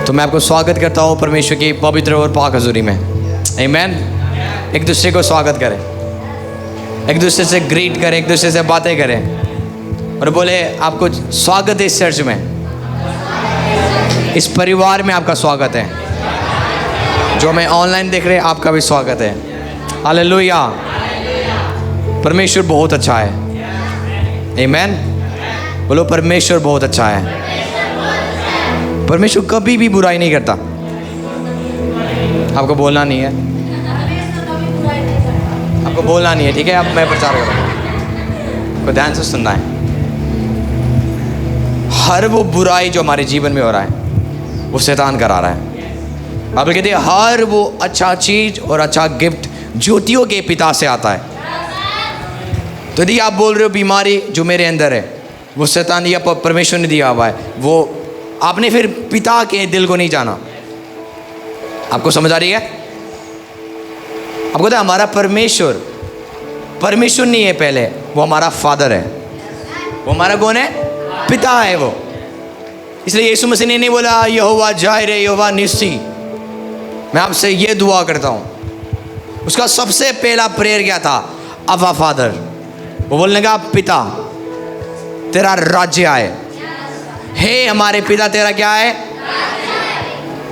तो मैं आपको स्वागत करता हूँ परमेश्वर की पवित्र और पाक हजूरी में। आमीन। एक दूसरे को स्वागत करें, एक दूसरे से ग्रीट करें, एक दूसरे से बातें करें और बोले आपको स्वागत है इस चर्च में, इस परिवार में आपका स्वागत है। जो हमें ऑनलाइन देख रहे हैं आपका भी स्वागत है। हालेलुया। परमेश्वर बहुत अच्छा है। आमीन। बोलो परमेश्वर बहुत अच्छा है। परमेश्वर कभी भी बुराई नहीं करता। आपको बोलना नहीं है, आपको बोलना नहीं है, ठीक है। अब मैं प्रचार कर रहा हूँ, आपको ध्यान से सुनना है। हर वो बुराई जो हमारे जीवन में हो रहा है वो शैतान करा रहा है। आप कहते हैं हर वो अच्छा चीज और अच्छा गिफ्ट ज्योतियों के पिता से आता है। तो यदि आप बोल रहे हो बीमारी जो मेरे अंदर है वो शैतान या परमेश्वर ने दिया हुआ है, वो आपने फिर पिता के दिल को नहीं जाना। आपको समझ आ रही है? आपको पता है हमारा परमेश्वर परमेश्वर नहीं है, पहले वो हमारा फादर है। वो हमारा कौन है? पिता है वो। इसलिए यीशु मसीह ने नहीं बोला यहोवा जाहिर यहोवा निस्सी। मैं आपसे ये दुआ करता हूँ। उसका सबसे पहला प्रेयर क्या था? अब्बा फादर। वो बोलने का पिता तेरा राज्य आए। हे हमारे पिता तेरा क्या है?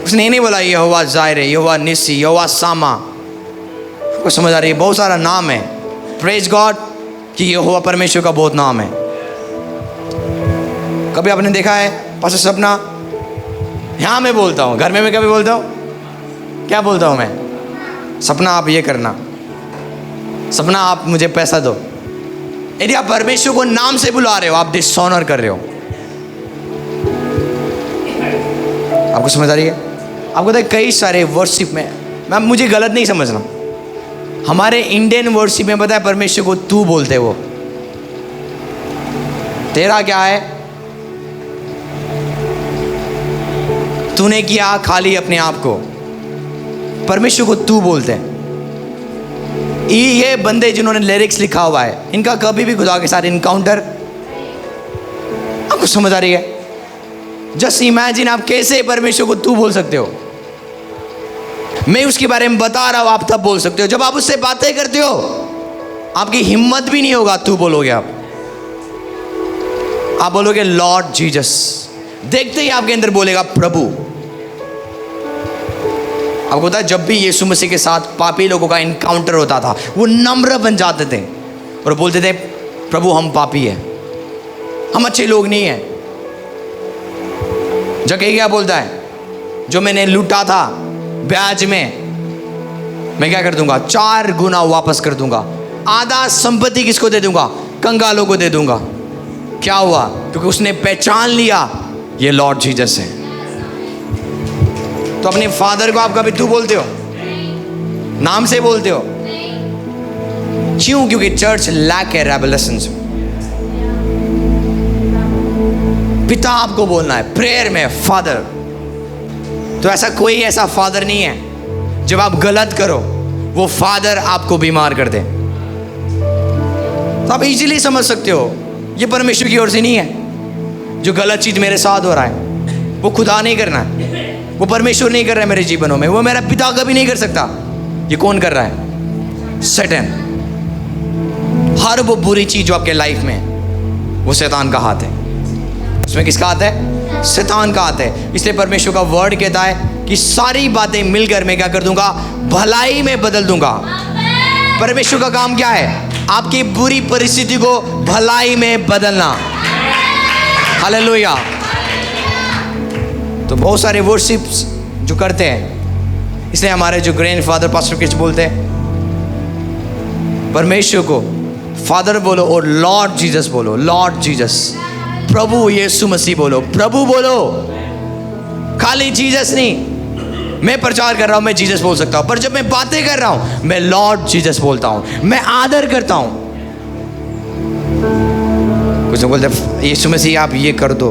उसने नहीं बोला यहोवा जाहिर यहोवा निस्सी यहोवा सामा। आपको समझ आ रही है? बहुत सारा नाम है। प्रेज गॉड कि यहोवा परमेश्वर का बहुत नाम है। कभी आपने देखा है पास्टर सपना? यहाँ मैं बोलता हूँ, घर में मैं कभी बोलता हूँ, क्या बोलता हूँ मैं? सपना आप ये करना, सपना आप मुझे पैसा दो। यदि आप परमेश्वर को नाम से बुला रहे हो आप डिसऑनर कर रहे हो। आपको समझ आ रही है? आपको पता है कई सारे वर्शिप में, मुझे गलत नहीं समझना, हमारे इंडियन वर्शिप में पता है परमेश्वर को तू बोलते वो। तेरा क्या है? तूने किया खाली अपने आप को। परमेश्वर को तू बोलते हैं। ये बंदे जिन्होंने लिरिक्स लिखा हुआ है इनका कभी भी खुदा के साथ इनकाउंटर, आपको समझ आ रही है? जस्ट इमेजिन आप कैसे परमेश्वर को तू बोल सकते हो। मैं उसके बारे में बता रहा हूं, आप तब बोल सकते हो जब आप उससे बातें करते हो। आपकी हिम्मत भी नहीं होगा, तू बोलोगे आप बोलोगे लॉर्ड जीसस। देखते ही आपके अंदर बोलेगा प्रभु। आपको पता है जब भी यीशु मसीह के साथ पापी लोगों का इनकाउंटर होता था वो नम्र बन जाते थे और बोलते थे प्रभु हम पापी हैं, हम अच्छे लोग नहीं हैं। जगह क्या बोलता है? जो मैंने लूटा था ब्याज में मैं क्या कर दूंगा? 4 गुना वापस कर दूंगा। आधा संपत्ति किसको दे दूंगा? कंगालों को दे दूंगा। क्या हुआ? क्योंकि उसने पहचान लिया ये लॉर्ड जीसस है। तो अपने फादर को आप कभी तू बोलते हो? नाम से बोलते हो? क्यों? क्योंकि चर्च लैक है रेवलेशन। पिता आपको बोलना है प्रेयर में फादर। तो ऐसा कोई ऐसा फादर नहीं है जब आप गलत करो वो फादर आपको बीमार कर दे। तो आप इजीली समझ सकते हो ये परमेश्वर की ओर से नहीं है। जो गलत चीज मेरे साथ हो रहा है वो खुदा नहीं करना है, वो परमेश्वर नहीं कर रहा है मेरे जीवनों में, वो मेरा पिता कभी नहीं कर सकता। ये कौन कर रहा है? शैतान। हर वो बुरी चीज जो आपके लाइफ में वो शैतान का हाथ है। उसमें किसका हाथ है? शैतान का हाथ है। इसलिए परमेश्वर का वर्ड कहता है कि सारी बातें मिलकर मैं क्या कर दूंगा? भलाई में बदल दूंगा। परमेश्वर का काम क्या है? आपकी बुरी परिस्थिति को भलाई में बदलना। हालेलुया। तो बहुत सारे वर्शिप्स जो करते हैं, इसलिए हमारे जो ग्रैंडफादर पास्टर किच बोलते हैं परमेश्वर को फादर बोलो और लॉर्ड जीसस बोलो। लॉर्ड जीसस, प्रभु यीशु मसीह बोलो। प्रभु बोलो, खाली जीसस नहीं। मैं प्रचार कर रहा हूं मैं जीसस बोल सकता हूं, पर जब मैं बातें कर रहा हूं मैं लॉर्ड जीसस बोलता हूं, मैं आदर करता हूं। कुछ लोग बोलते यीशु मसीह आप ये कर दो,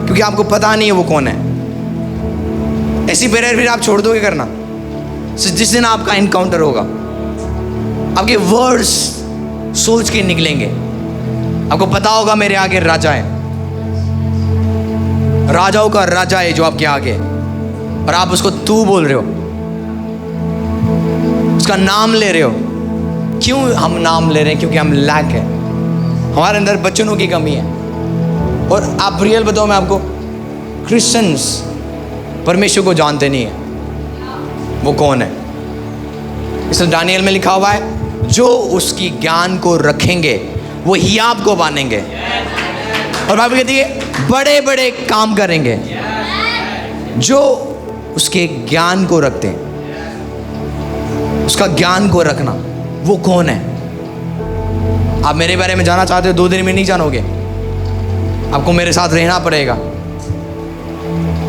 क्योंकि आपको पता नहीं है वो कौन है। ऐसी प्रेयर फिर आप छोड़ दोगे करना। जिस दिन आपका इनकाउंटर होगा आपके वर्ड्स सोच के निकलेंगे, आपको पता होगा मेरे आगे राजा है। राजाओं का राजा है जो आपके आगे, और आप उसको तू बोल रहे हो, उसका नाम ले रहे हो। क्यों हम नाम ले रहे हैं? क्योंकि हम लैक है, हमारे अंदर वचनों की कमी है। और आप रियल बताओ मैं आपको, क्रिश्चियंस परमेश्वर को जानते नहीं है, वो कौन है। इसमें दानियल में लिखा हुआ है, जो उसकी ज्ञान को रखेंगे वो हियाब को मानेंगे, और बाइबल कहती है बड़े बड़े काम करेंगे। जो उसके ज्ञान को रखते हैं, उसका ज्ञान को रखना, वो कौन है? आप मेरे बारे में जानना चाहते हो, 2 दिन में नहीं जानोगे। आपको मेरे साथ रहना पड़ेगा,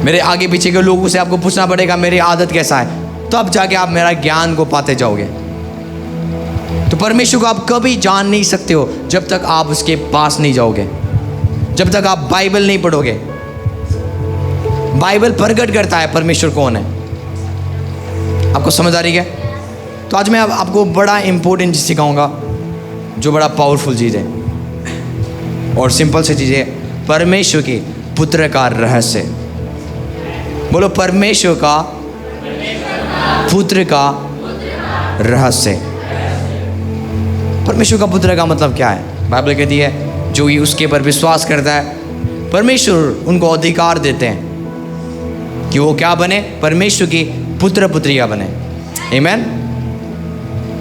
मेरे आगे पीछे के लोगों से आपको पूछना पड़ेगा मेरी आदत कैसा है, तब जाके आप मेरा ज्ञान को पाते जाओगे। तो परमेश्वर को आप कभी जान नहीं सकते हो जब तक आप उसके पास नहीं जाओगे, जब तक आप बाइबल नहीं पढ़ोगे। बाइबल प्रकट करता है परमेश्वर कौन है। आपको समझ आ रही है? तो आज मैं आपको बड़ा इंपॉर्टेंट चीज़ सिखाऊंगा, जो बड़ा पावरफुल चीज़ है और सिंपल सी चीज़ है। परमेश्वर की पुत्र का रहस्य। बोलो, परमेश्वर का पुत्र का रहस्य। परमेश्वर का पुत्र का मतलब क्या है? बाइबल कहती है जो ये उसके पर विश्वास करता है, परमेश्वर उनको अधिकार देते हैं कि वो क्या बने? परमेश्वर की पुत्र पुत्रियां बने। आमीन।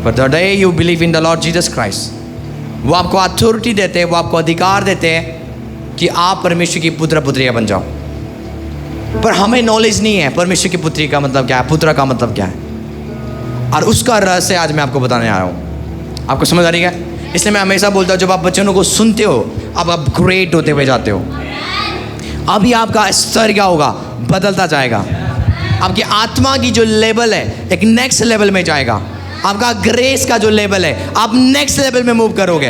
But the day you believe in the Lord Jesus Christ, वो आपको अथॉरिटी देते हैं, वो आपको अधिकार देते हैं कि आप परमेश्वर की पुत्र पुत्रियां बन जाओ। पर हमें नॉलेज नहीं है परमेश्वर की पुत्री का मतलब क्या है, पुत्र का मतलब क्या है, और उसका रहस्य आज मैं आपको बताने आया हूँ। आपको समझ आ रही है? इसलिए मैं हमेशा बोलता हूँ, जब आप वचनों को सुनते हो आप अपग्रेड होते हुए जाते हो। अभी आपका स्तर क्या होगा? बदलता जाएगा। आपकी आत्मा की जो लेवल है एक नेक्स्ट लेवल में जाएगा। आपका ग्रेस का जो लेवल है आप नेक्स्ट लेवल में मूव करोगे।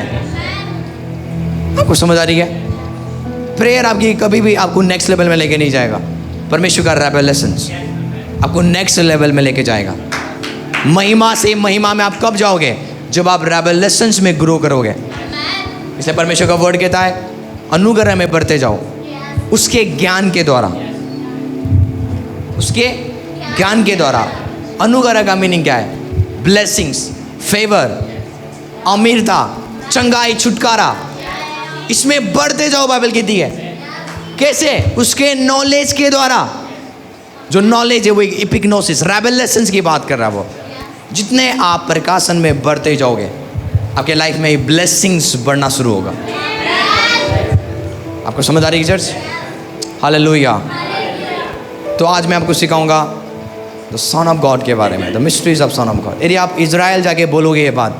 आपको समझ आ रही है? प्रेयर आपकी कभी भी आपको नेक्स्ट लेवल में लेके नहीं जाएगा। परमेश्वर का रेवलेशंस आपको नेक्स्ट लेवल में लेके जाएगा। महिमा से महिमा में आप कब जाओगे? जब आप रेवलेशंस में ग्रो करोगे। इसलिए परमेश्वर का वर्ड कहता है अनुग्रह में बढ़ते जाओ उसके ज्ञान के द्वारा। उसके ज्ञान के द्वारा। अनुग्रह का मीनिंग क्या है? ब्लेसिंग्स, फेवर, अमीरता, चंगाई, छुटकारा, इसमें बढ़ते जाओ। बाइबल कहती है कैसे? उसके नॉलेज के द्वारा। जो नॉलेज है वो एपिग्नोसिस, रेवलेशंस की बात कर रहा है वो। जितने आप प्रकाशन में बढ़ते जाओगे आपके लाइफ में ब्लेसिंग्स बढ़ना शुरू होगा। आपको समझ आ रही है चर्च? हालेलुया। तो आज मैं आपको सिखाऊंगा द सन ऑफ गॉड के बारे में, the mysteries of son of God. यदि आप इजराइल जाके बोलोगे ये बात,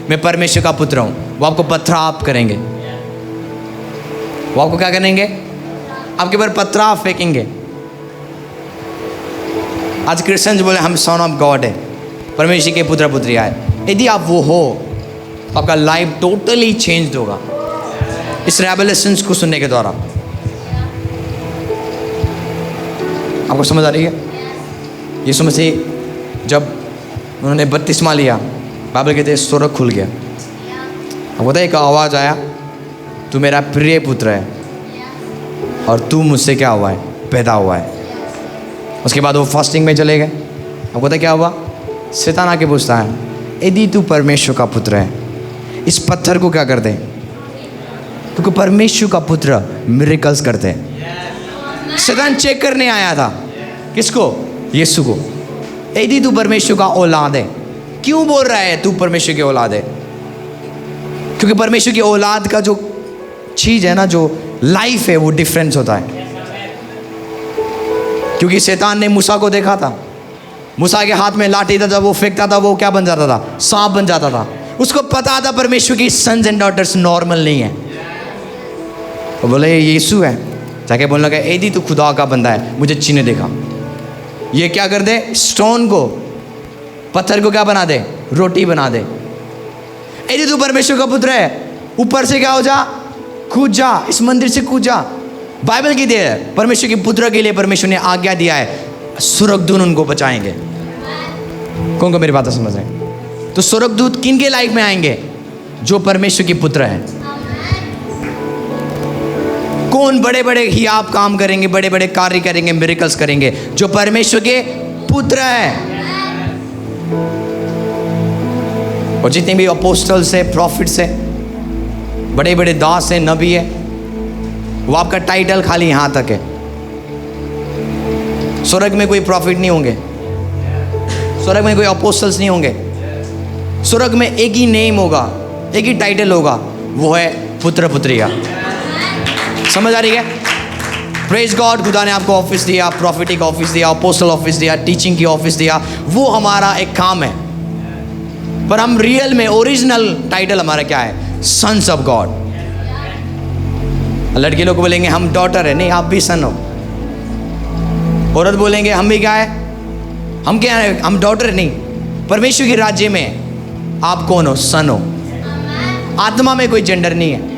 मैं परमेश्वर का पुत्र हूँ, वो आपको पथराव करेंगे। वो आपको क्या करेंगे? आपके ऊपर पथराव फेंकेंगे। आज क्रिश्चियंस बोले हम सन ऑफ गॉड है, परमेश्वर के पुत्र पुत्रिया है। यदि आप वो हो तो आपका लाइफ टोटली चेंज होगा इस रेवलेशंस को सुनने के द्वारा। आपको समझ आ रही है? यीशु मसीह जब उन्होंने बपतिस्मा लिया, बाइबल कहते हैं स्वर्ग खुल गया। अब पता है एक आवाज़ आया, तू मेरा प्रिय पुत्र है और तू मुझसे क्या हुआ है? पैदा हुआ है। उसके बाद वो फास्टिंग में चले गए। अब पता है क्या हुआ? शैतान आके पूछता है यदि तू परमेश्वर का पुत्र है इस पत्थर को क्या कर दे? क्योंकि परमेश्वर का पुत्र मिरेकल्स करते हैं। शैतान चेक करने आया था किसको? यीशु को। यदि तू परमेश्वर का औलाद है, क्यों बोल रहा है तू परमेश्वर की औलाद है? क्योंकि परमेश्वर की औलाद का जो चीज़ है ना, जो लाइफ है, वो डिफरेंस होता है। क्योंकि शैतान ने मूसा को देखा था, मूसा के हाथ में लाठी था, जब वो फेंकता था वो क्या बन जाता था? सांप बन जाता था। उसको पता था परमेश्वर की सन्स एंड डॉटर्स नॉर्मल नहीं है। वो बोले ये यीशु है, जाके बोलने लगा यदि तू खुदा का बंदा है मुझे चीने देखा। ये क्या कर दे? स्टोन को, पत्थर को क्या बना दे? रोटी बना दे। यदि तू परमेश्वर का पुत्र है ऊपर से क्या हो जा? कूद जा, इस मंदिर से कूद जा। बाइबल की दे है परमेश्वर के पुत्र के लिए परमेश्वर ने आज्ञा दिया है, स्वर्गदूत उनको बचाएंगे। कौन को मेरी बात समझ रहे हैं? तो स्वर्गदूत किन के लाइफ में आएंगे? जो परमेश्वर के पुत्र हैं। कौन बड़े बड़े ही आप काम करेंगे, बड़े बड़े कार्य करेंगे, मिरेकल्स करेंगे? जो परमेश्वर के पुत्र है। और जितने भी अपोस्टल्स है, प्रॉफिट्स है, बड़े बड़े दास है, नबी है, वो आपका टाइटल खाली यहां तक है। स्वर्ग में कोई प्रॉफिट नहीं होंगे, स्वर्ग में कोई अपोस्टल्स नहीं होंगे। स्वर्ग में एक ही नेम होगा, एक ही टाइटल होगा, वो है पुत्र पुत्रिया। समझ आ रही है? Praise God. खुदा ने आपको ऑफिस दिया, प्रॉफिटिक ऑफिस दिया, अपोस्टल ऑफिस दिया, टीचिंग की ऑफिस दिया, वो हमारा एक काम है। पर हम रियल में ओरिजिनल टाइटल हमारा क्या है? Sons of God. लड़के लोग बोलेंगे हम डॉटर है, नहीं, आप भी सन हो। औरत बोलेंगे हम भी क्या है, हम क्या है, हम डॉटर नहीं। परमेश्वर के राज्य में आप कौन हो? सन हो। आत्मा में कोई जेंडर नहीं है।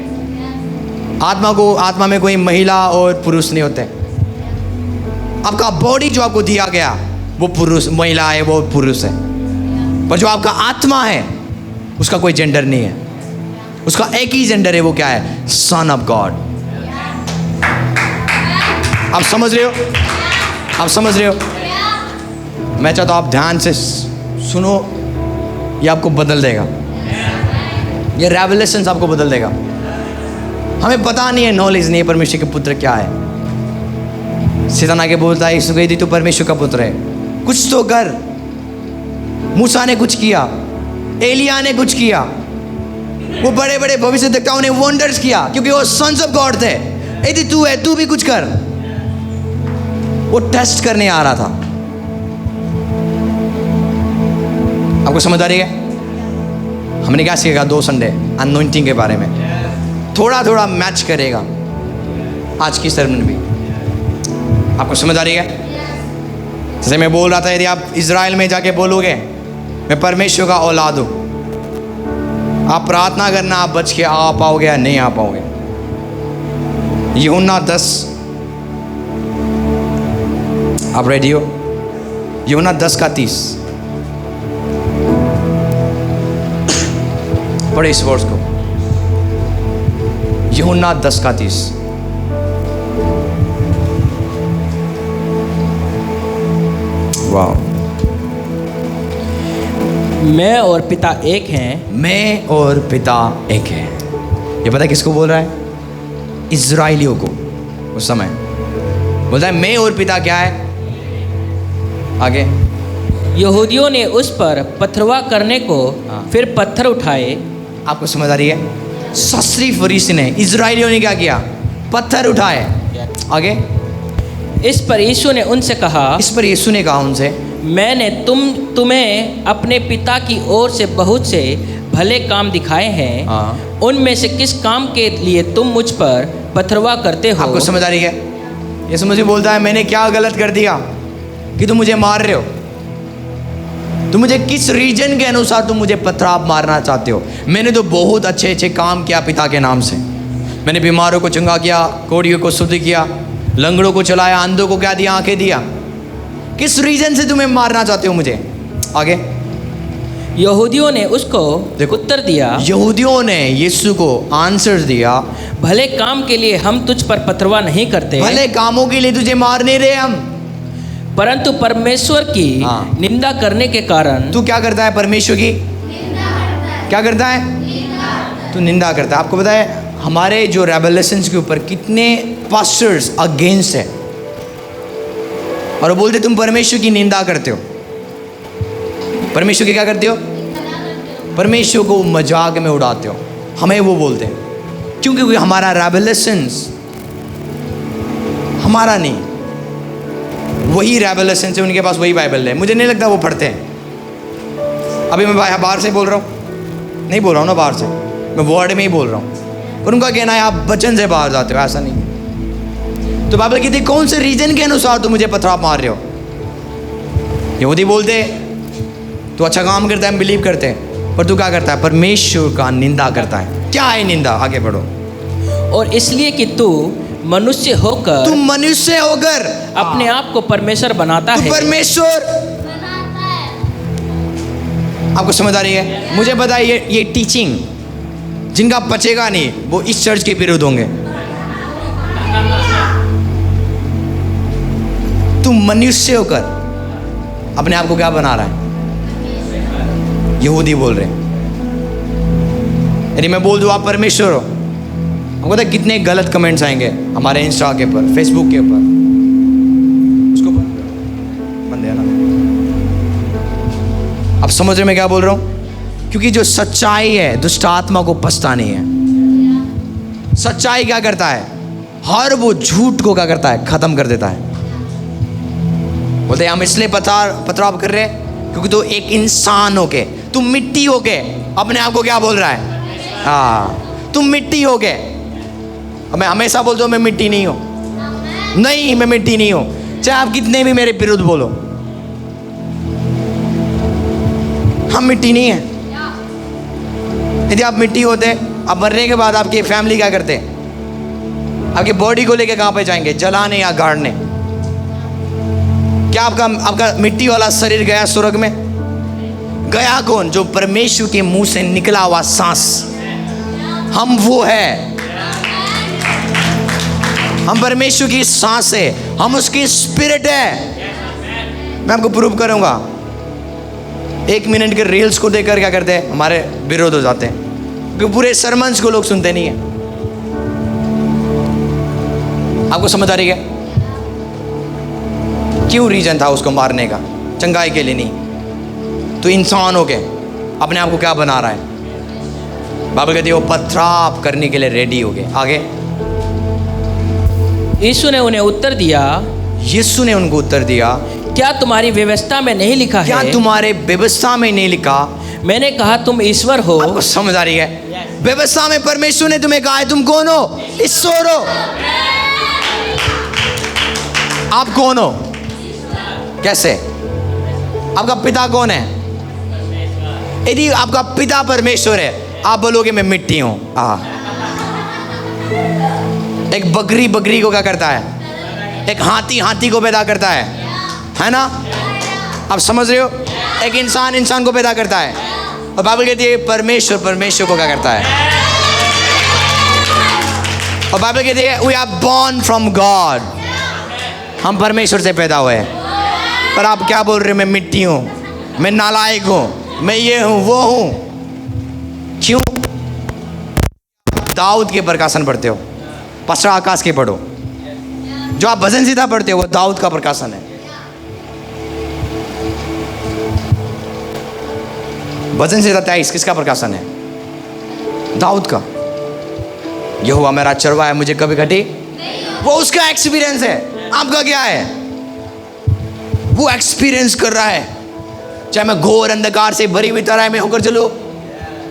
आत्मा में कोई महिला और पुरुष नहीं होते। आपका बॉडी जो आपको दिया गया वो पुरुष, महिला है, वो पुरुष है। पर जो आपका आत्मा है उसका कोई जेंडर नहीं है, उसका एक ही जेंडर है, वो क्या है? Son of God. आप समझ रहे हो? आप समझ रहे हो? मैं चाहता हूं आप ध्यान से सुनो, ये आपको बदल देगा, ये रेवलेशंस आपको बदल देगा। हमें पता नहीं है, नॉलेज नहीं है परमेश्वर के पुत्र क्या है। शैतान आके बोलता है यीशु कही थी तू परमेश्वर का पुत्र है, कुछ तो कर। मूसा ने कुछ किया, एलिया ने कुछ किया, वो बड़े बड़े भविष्यद्वक्ताओं ने वंडर्स किया, क्योंकि वो सन्स ऑफ गॉड थे। यदि तू है, तू भी कुछ कर। वो टेस्ट करने आ रहा था। आपको समझ आ रही है? हमने क्या सीखा 2 संडे अनॉइंटिंग के बारे में, थोड़ा थोड़ा मैच करेगा आज की sermon भी। आपको समझ आ रही है? जैसे मैं बोल रहा था, यदि आप इज़राइल में जाके बोलोगे मैं परमेश्वर का औलाद हूँ, आप प्रार्थना करना, आप बच के आ पाओगे या नहीं आ पाओगे। यूहन्ना 10, आप रेडी हो? यूहन्ना 10:30 पढ़े इस वर्स को। यूहन्ना 10:30। वाह। मैं और पिता एक हैं। मैं और पिता एक है। ये पता है किसको बोल रहा है? इज़राइलियों को। उस समय बोलता है मैं और पिता क्या है? आगे यहूदियों ने उस पर पथरवा करने को फिर पत्थर उठाए। आपको समझ आ रही है? शास्त्री फरीसी ने, इज़राइलियों ने क्या किया? पत्थर उठाए। आगे इस पर यीशु ने उनसे कहा, इस पर यीशु ने कहा उनसे, मैंने तुम्हें अपने पिता की ओर से बहुत से भले काम दिखाए हैं, उनमें से किस काम के लिए तुम मुझ पर पथरवा करते हो? आपको समझ आ रही है? यीशु मुझे बोलता है मैंने क्या गलत कर दिया कि तुम मुझे मार रहे हो? तुम मुझे किस रीजन के अनुसार तुम मुझे पथराव मारना चाहते हो? मैंने तो बहुत अच्छे अच्छे काम किया पिता के नाम से। मैंने बीमारों को चंगा किया, कोढ़ियों को शुद्ध किया, लंगड़ों को चलाया, अंधों को क्या दिया? आंखें दिया। किस रीजन से तुम्हें मारना चाहते हो मुझे? आगे यहूदियों ने उसको उत्तर दिया, यहूदियों ने यीशु को आंसर दिया, भले काम के लिए हम तुझ पर पथरवा नहीं करते, भले कामों के लिए तुझे मार नहीं रहे हम, परंतु परमेश्वर की निंदा करने के कारण। तू क्या करता है? परमेश्वर की क्या करता है? तू निंदा करता है। आपको पता है हमारे जो रेवलेशंस के ऊपर कितने पास्टर्स अगेंस्ट है, और वो बोलते तुम परमेश्वर की निंदा करते हो। परमेश्वर की क्या करते हो? परमेश्वर को मजाक में उड़ाते हो। हमें वो बोलते हैं क्योंकि हमारा रेवलेशंस हमारा नहीं, वही रेवलेशन है, उनके पास वही बाइबल है। मुझे नहीं लगता वो पढ़ते हैं। अभी मैं बाहर से बोल रहा हूँ, नहीं बोल रहा हूँ ना बाहर से, मैं वर्ड में ही बोल रहा हूँ। और उनका कहना है आप वचन से बाहर जाते हो, ऐसा नहीं। तो बाइबल कहती कौन से रीजन के अनुसार तुम मुझे पथराव मार रहे हो? यहूदी बोलते तू अच्छा काम करता है, हम बिलीव करते हैं, पर तू क्या करता है? परमेश्वर का निंदा करता है। क्या है निंदा? आगे बढ़ो। और इसलिए कि तू मनुष्य होकर अपने आप को परमेश्वर बनाता है। परमेश्वर आपको समझ आ रही है? मुझे पता है ये टीचिंग जिनका पचेगा नहीं वो इस चर्च के विरुद्ध होंगे। तू मनुष्य होकर अपने आप को क्या बना रहा है? यहूदी बोल रहे हैं। यदि मैं बोल दूं आप परमेश्वर हो, आपको पता है कितने गलत कमेंट्स आएंगे हमारे इंस्टा के ऊपर, फेसबुक के ऊपर। उसको बंद है ना? आप समझ रहे मैं क्या बोल रहा हूं? क्योंकि जो सच्चाई है दुष्ट आत्मा को पछता नहीं है। सच्चाई क्या करता है? हर वो झूठ को क्या करता है? खत्म कर देता है। बोलते हम इसलिए पथराव कर रहे हैं क्योंकि तू एक इंसान होके, तू मिट्टी होके अपने आप को क्या बोल रहा है? हाँ, तुम मिट्टी होके। मैं हमेशा बोलता हूँ मैं मिट्टी नहीं हूँ। नहीं, मैं मिट्टी नहीं हूँ, चाहे आप कितने भी मेरे विरुद्ध बोलो। हम मिट्टी नहीं है। यदि आप मिट्टी होते, आप मरने के बाद आपकी फैमिली क्या करते? आपकी बॉडी को लेके कहाँ पे जाएंगे? जलाने या गाड़ने? क्या आपका मिट्टी वाला शरीर गया स्वर्ग में? गया कौन? जो परमेश्वर के मुंह से निकला हुआ सांस। हम वो है, हम परमेश्वर की सांस है, हम उसकी स्पिरिट है। मैं आपको प्रूव करूंगा। 1 मिनट के रील्स को देखकर क्या करते हैं? हमारे विरोध हो जाते हैं, क्योंकि पूरे सरमन्स को लोग सुनते नहीं है। आपको समझ आ रही है क्यों रीजन था उसको मारने का? चंगाई के लिए नहीं। तो इंसान हो गए अपने आप को क्या बना रहा है? बाइबल कहती है वो पथराव करने के लिए रेडी हो गए। आगे यीशु ने उन्हें उत्तर दिया, यीशु ने उनको उत्तर दिया, क्या तुम्हारी व्यवस्था में नहीं लिखा क्या है? तुम्हारे व्यवस्था में नहीं लिखा? मैंने कहा तुम ईश्वर हो। आपको समझ आ रही है? व्यवस्था में परमेश्वर ने तुम्हें कहा है तुम कौन हो? ईश्वर हो। आप कौन हो? कैसे? आपका पिता कौन है? यदि आपका पिता परमेश्वर है, आप बोलोगे मैं मिट्टी हूं। एक बकरी बकरी को क्या करता है? एक हाथी हाथी को पैदा करता है ना? आप समझ रहे हो? एक इंसान इंसान को पैदा करता है। और बाइबल कहती है परमेश्वर परमेश्वर को क्या करता है? और बाइबल कहती है we are born from God. हम परमेश्वर से पैदा हुए हैं। पर आप क्या बोल रहे हो? मैं मिट्टी हूं, मैं नालायक हूं, मैं ये हूं वो हूं। क्यों? दाऊद के प्रकाशन पढ़ते हो, पास्टर आकाश के पढ़ो। जो आप भजन सीधा पढ़ते हो वो दाऊद का प्रकाशन है। भजन सीधा 23 किसका प्रकाशन है? दाऊद का। यहोवा मेरा चरवा है, मुझे कभी घटी। वो उसका एक्सपीरियंस है। आपका क्या है? वो एक्सपीरियंस कर रहा है, चाहे मैं घोर अंधकार से भरी हुई तरह में होकर चलूं,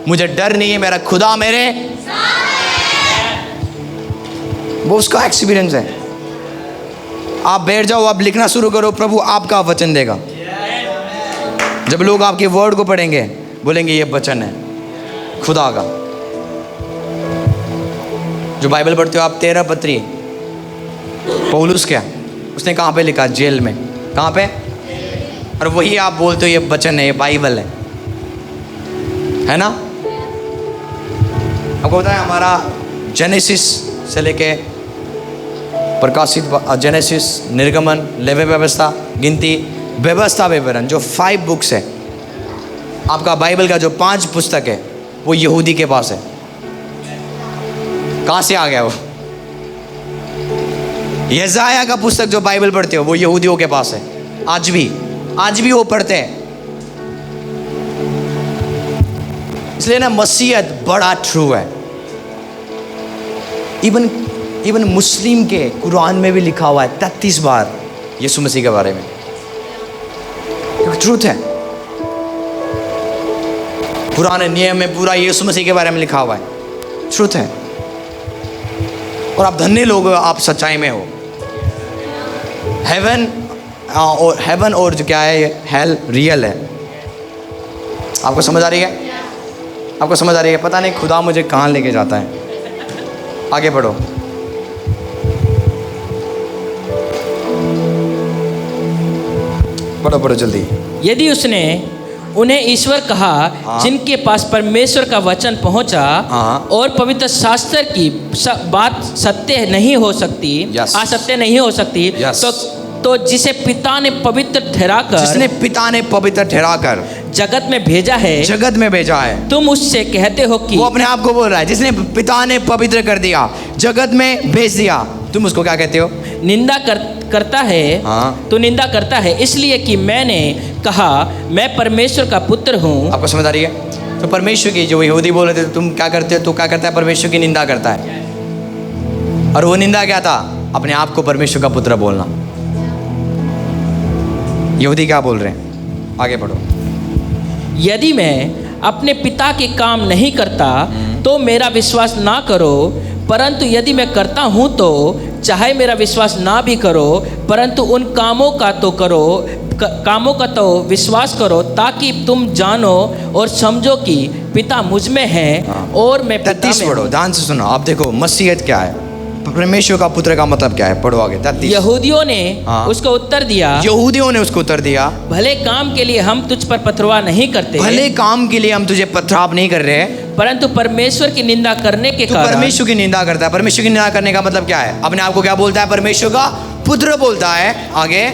मुझे डर नहीं है, मेरा खुदा मेरे वो उसका एक्सपीरियंस है। आप बैठ जाओ, आप लिखना शुरू करो, प्रभु आपका वचन देगा। जब लोग आपके वर्ड को पढ़ेंगे बोलेंगे ये वचन है खुदा का। जो बाइबल पढ़ते हो आप 13 पत्री पौलुस क्या उसने कहाँ पे लिखा? जेल में। कहाँ पे? और वही आप बोलते हो ये वचन है, ये बाइबल है ना? आपको पता है हमारा जेनेसिस से लेके प्रकाशित, जेनेसिस, निर्गमन, लेवी व्यवस्था, गिनती, व्यवस्था, विवरण, जो 5 बुक्स है, आपका बाइबल का जो 5 पुस्तक है वो यहूदी के पास है। कहाँ से आ गया वो? यशायाह का पुस्तक जो बाइबल पढ़ते हो वो यहूदियों के पास है। आज भी वो पढ़ते हैं। इसलिए ना मसीहत बड़ा ट्रू है। इवन मुस्लिम के कुरान में भी लिखा हुआ है 33 बार यीशु मसीह के बारे में। ट्रूथ है। पुराने नियम में पूरा यीशु मसीह के बारे में लिखा हुआ है। ट्रूथ है। और आप धन्य लोग हो, आप सच्चाई में हो। हेवन और जो क्या है हेल रियल है। आपको समझ आ रही है? आपको समझ आ रही है? पता नहीं खुदा मुझे कहाँ लेके जाता है। आगे बढ़ो। पढ़ो जल्दी। यदि उसने उन्हें ईश्वर कहा जिनके पास परमेश्वर का वचन पहुंचा और पवित्र शास्त्र की बात सत्य नहीं हो सकती, असत्य नहीं हो सकती, तो जिसे पिता ने पवित्र ठहराकर, जिसने पिता ने पवित्र ठहराकर जगत में भेजा है, जगत में भेजा है, तुम उससे कहते हो कि, वो अपने आप को बोल रहा है, जिसने पिता ने पवित्र कर दिया, जगत में भेज दिया, तुम उसको क्या कहते हो? निंदा करता है। हाँ। तो निंदा करता है इसलिए कि मैंने कहा मैं परमेश्वर का पुत्र हूँ। आपको समझ आ रही है? तो परमेश्वर की, जो यहूदी बोल रहे थे तुम क्या करते हो, तो क्या करता है? परमेश्वर की निंदा करता है। और वो निंदा क्या था? अपने आप को परमेश्वर का पुत्र बोलना। यहूदी क्या बोल रहे हैं? आगे पढ़ो। यदि मैं अपने पिता के काम नहीं करता तो मेरा विश्वास ना करो, परंतु यदि मैं करता हूँ तो चाहे मेरा विश्वास ना भी करो, परंतु उन कामों का तो करो, कामों का तो विश्वास करो, ताकि तुम जानो और समझो कि पिता मुझ में है और मैं पिता 33 में पढ़ो, हूँ। ध्यान से सुनो। आप देखो मसीहत क्या है, परमेश्वर का पुत्र का मतलब क्या है? पढ़ो आगे 33। यहूदियों ने हाँ। उसको उत्तर दिया, यहूदियों ने उसको उत्तर दिया, भले काम के लिए हम तुझ पर पथरवाह नहीं करते, भले काम के लिए हम तुझे पथराव नहीं कर रहे, परंतु परमेश्वर की निंदा करने के तू कारण, परमेश्वर की निंदा करता है। परमेश्वर की निंदा करने का मतलब क्या है? अपने आप को क्या बोलता है? परमेश्वर का पुत्र बोलता है। आगे,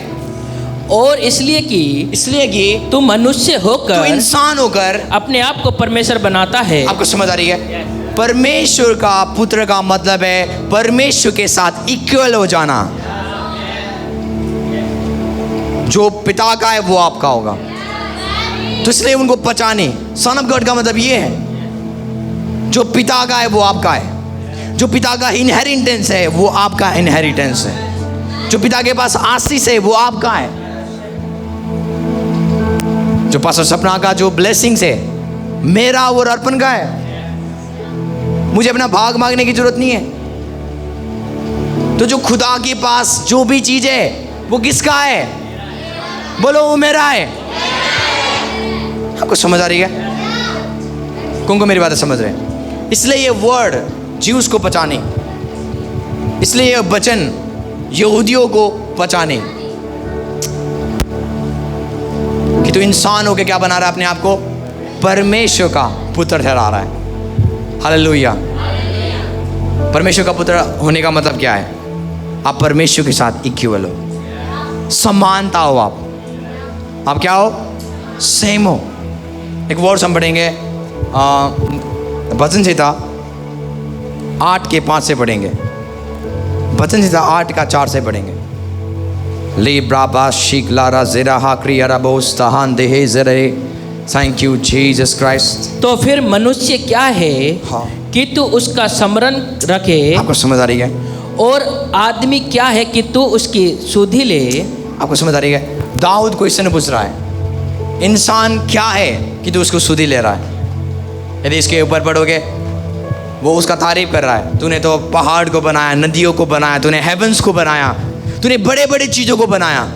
और इसलिए कि तू मनुष्य तो होकर, इंसान होकर अपने आप को परमेश्वर बनाता है। आपको समझ आ रही है? परमेश्वर का पुत्र का मतलब है परमेश्वर के साथ इक्वल हो जाना। जो पिता का है वो आपका होगा, तो इसलिए उनको पहचाने। सन ऑफ गॉड का मतलब ये है, जो पिता का है वो आपका है, जो पिता का इनहेरिटेंस है वो आपका इनहेरिटेंस है, जो पिता के पास आशीष है वो आपका है, जो पास्टर सपना का जो ब्लेसिंग्स है मेरा और अर्पण का है। मुझे अपना भाग मांगने की जरूरत नहीं है। तो जो खुदा के पास जो भी चीज है वो किसका है? बोलो, वो मेरा है। आपको समझ आ रही है? कौन को मेरी बातें समझ रहे हैं? इसलिए ये वर्ड ज्यूस को पहचाने, इसलिए ये वचन यहूदियों को पहचाने कि तू इंसान होके क्या बना रहा है? अपने आप को परमेश्वर का पुत्र ठहरा रहा है। हालेलुया। परमेश्वर का पुत्र होने का मतलब क्या है? आप परमेश्वर के साथ इक्वल हो, समानता हो। आप क्या हो? सेम हो। एक वर्ड हम पढ़ेंगे, भजन संहिता 8:5 से पढ़ेंगे। भजन संहिता 8:4 से पढ़ेंगे। ली ब्राबा शीक लारा जेरा हाकरी अराबोस तहान देहे जरे। Thank you Jesus Christ. तो फिर मनुष्य क्या है हाँ। कि तू उसका स्मरण रखे, आपको समझ आ रही है? और आदमी क्या है कि तू उसकी सुधि ले। आपको समझ आ रही है? दाऊद क्वेश्चन पूछ रहा है, इंसान क्या है कि तू उसको सुधि ले रहा है? यदि इसके ऊपर पढ़ोगे वो उसका तारीफ कर रहा है, तूने तो पहाड़ को बनाया, नदियों को बनाया, तूने हेवंस को बनाया, तूने बड़े बड़े चीज़ों को बनाया,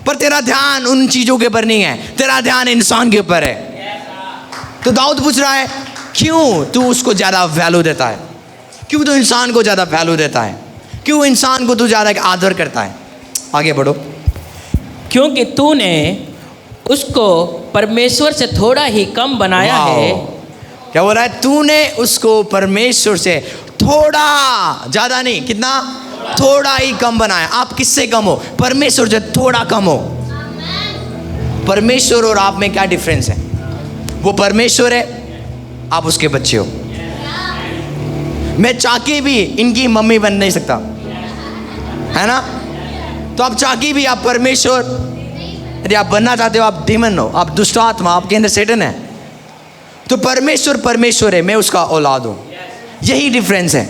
पर तेरा ध्यान उन चीज़ों के ऊपर नहीं है, तेरा ध्यान इंसान के ऊपर है। तो दाऊद पूछ रहा है, क्यों तू उसको ज़्यादा वैल्यू देता है? क्यों तू इंसान को ज़्यादा वैल्यू देता है? क्यों इंसान को तू ज़्यादा आदर करता है? आगे बढ़ो। क्योंकि तूने उसको परमेश्वर से थोड़ा ही कम बनाया है। क्या बोल रहा है? तूने उसको परमेश्वर से थोड़ा, ज़्यादा नहीं, कितना? थोड़ा ही कम बनाया। आप किससे कम हो? परमेश्वर से थोड़ा कम हो। परमेश्वर और आप में क्या डिफरेंस है? वो परमेश्वर है, आप उसके बच्चे हो। मैं चाके भी इनकी मम्मी बन नहीं सकता, है ना? तो आप चाकी भी, आप परमेश्वर, यदि आप बनना चाहते हो, आप डीमन हो, आप दुष्ट आत्मा, आपके अंदर सैटन है। तो परमेश्वर परमेश्वर है, मैं उसका औलाद हूँ। यही डिफरेंस है।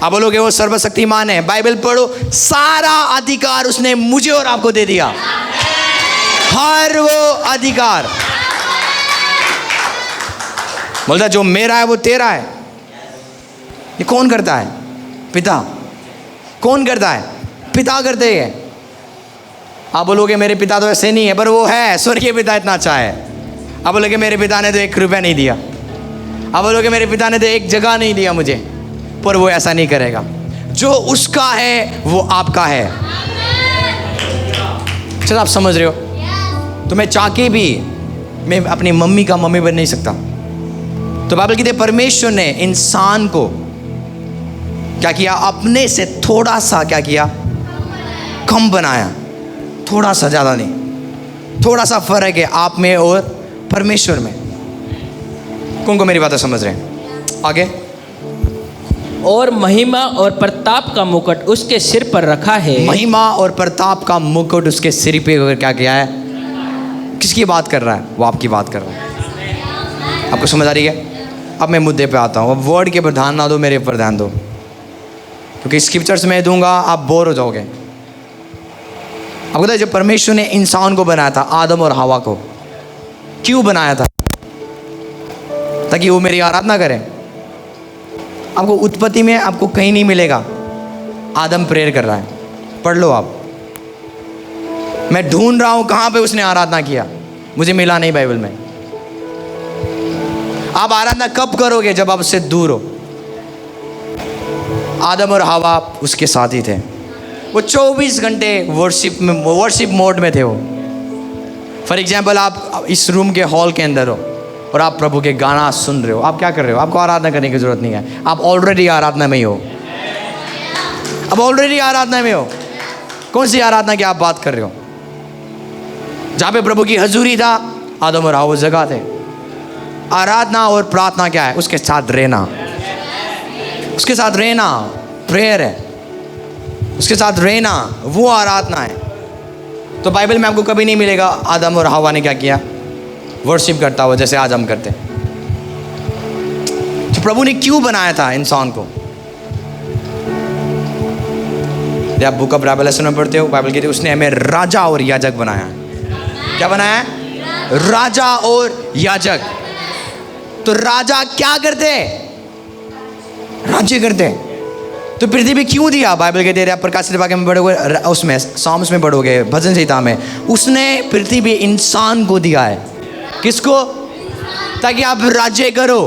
आप बोलोगे वो सर्वशक्तिमान है, बाइबल पढ़ो, सारा अधिकार उसने मुझे और आपको दे दिया, हर वो अधिकार। बोलता जो मेरा है वो तेरा है। ये कौन करता है? पिता। कौन करता है? पिता करते हैं। आप बोलोगे मेरे पिता तो ऐसे नहीं है, पर वो है, स्वर्गीय पिता इतना अच्छा है। आप बोलोगे मेरे पिता ने तो 1 रुपया नहीं दिया, आप बोलोगे मेरे पिता ने तो 1 जगह नहीं दिया मुझे, पर वो ऐसा नहीं करेगा। जो उसका है वो आपका है। चलो आप समझ रहे हो? तो मैं चाह के भी मैं अपनी मम्मी का मम्मी बन नहीं सकता। तो बाइबल कहते हैं परमेश्वर ने इंसान को क्या किया? अपने से थोड़ा सा क्या किया? कम बनाया, थोड़ा सा, ज़्यादा नहीं, थोड़ा सा फर्क है आप में और परमेश्वर में। कौन को मेरी बातें समझ रहे हैं? आगे। और महिमा और प्रताप का मुकुट उसके सिर पर रखा है। महिमा और प्रताप का मुकुट उसके सिर पे क्या किया है? किसकी बात कर रहा है? वो आपकी बात कर रहा है। आपको समझ आ रही है? अब मैं मुद्दे पे आता हूँ। अब वर्ड के ऊपर ध्यान ना दो, मेरे ऊपर ध्यान दो, क्योंकि स्क्रिप्चर्स में दूंगा आप बोर हो जाओगे। आपको पता है जब परमेश्वर ने इंसान को बनाया था, आदम और हवा को, क्यों बनाया था? ताकि वो मेरी आराधना करें। आपको उत्पत्ति में आपको कहीं नहीं मिलेगा आदम प्रेयर कर रहा है, पढ़ लो आप। मैं ढूंढ रहा हूं कहां पे उसने आराधना किया, मुझे मिला नहीं बाइबल में। आप आराधना कब करोगे? जब आप उससे दूर हो। आदम और हवा उसके साथ ही थे, वो 24 घंटे वर्शिप मोड में थे वो। फॉर एग्जाम्पल, आप इस रूम के हॉल के अंदर हो और आप प्रभु के गाना सुन रहे हो, आप क्या कर रहे हो? आपको आराधना करने की जरूरत नहीं है, आप ऑलरेडी आराधना में ही हो। अब ऑलरेडी आराधना में हो। कौन सी आराधना की आप बात कर रहे हो? जहां पे प्रभु की हजूरी था, आदम और हवा उस जगह थे। आराधना और प्रार्थना क्या है? उसके साथ रहना, उसके साथ रहना प्रेयर है, उसके साथ रहना वो आराधना है। तो बाइबल में आपको कभी नहीं मिलेगा आदम और हवा ने क्या किया, वर्शिप करता हुआ जैसे आज हम करते। तो प्रभु ने क्यों बनाया था इंसान को? जब आप बुक ऑफ रेवलेशन में पढ़ते हो, बाइबल कहती है उसने हमें राजा और याजक बनाया। क्या बनाया? राजा और याजक। तो राजा क्या करते? राज्य करते। तो पृथ्वी क्यों दिया? बाइबल कहते हैं, प्रकाशित वाक्य में पढ़ोगे, उसमें साम्स में पढ़ोगे, भजन संहिता में, उसने पृथ्वी इंसान को दिया है। किसको? ताकि आप राज्य करो।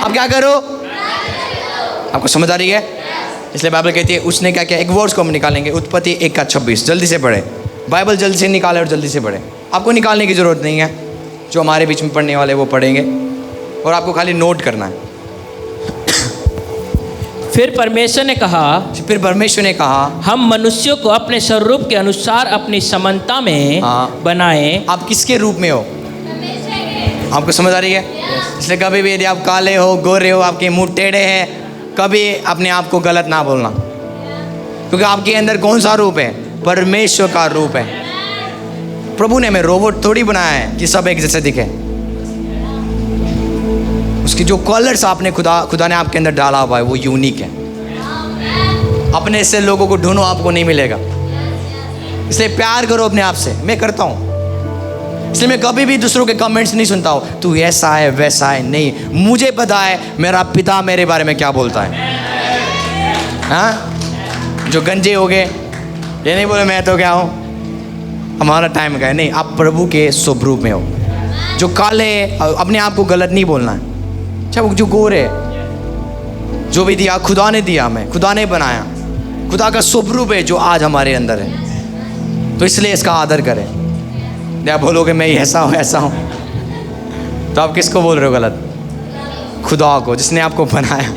आप क्या करो? आपको समझ आ रही है? इसलिए बाइबल कहती है उसने क्या किया। एक वर्ड्स को हम निकालेंगे, उत्पत्ति 1:26। जल्दी से पढ़े, बाइबल जल्दी से निकाले और जल्दी से पढ़े। आपको निकालने की जरूरत नहीं है, जो हमारे बीच में पढ़ने वाले वो पढ़ेंगे और आपको खाली नोट करना है। फिर परमेश्वर ने कहा, हम मनुष्यों को अपने स्वरूप के अनुसार अपनी समानता में बनाएं। आप किसके रूप में हो? आपको समझ आ रही है? इसलिए कभी भी यदि आप काले हो, गोरे हो, आपके मुंह टेढ़े हैं, कभी अपने आप को गलत ना बोलना, क्योंकि आपके अंदर कौन सा रूप है? परमेश्वर का रूप है। प्रभु ने हमें रोबोट थोड़ी बनाया है कि सब एक जैसे दिखे। उसकी जो कलर्स आपने खुदा ने आपके अंदर डाला हुआ है वो यूनिक है। अपने से लोगों को ढूंढो, आपको नहीं मिलेगा। इसलिए प्यार करो अपने आप से। मैं करता हूँ, इसलिए मैं कभी भी दूसरों के कमेंट्स नहीं सुनता हूँ, तू ऐसा है वैसा है। नहीं, मुझे पता है मेरा पिता मेरे बारे में क्या बोलता है। हाँ, जो गंजे हो गए ये नहीं बोले मैं तो क्या हूँ, हमारा टाइम का है। नहीं, आप प्रभु के स्वरूप में हो। जो काले, अपने आप को गलत नहीं बोलना है। चाहे जो गोरे, जो भी दिया खुदा ने दिया, हमें खुदा ने बनाया, खुदा का स्वरूप है जो आज हमारे अंदर है। तो इसलिए इसका आदर करें। आप बोलोगे मैं ऐसा हूँ ऐसा हूँ, तो आप किसको बोल रहे हो गलत? खुदा को, जिसने आपको बनाया।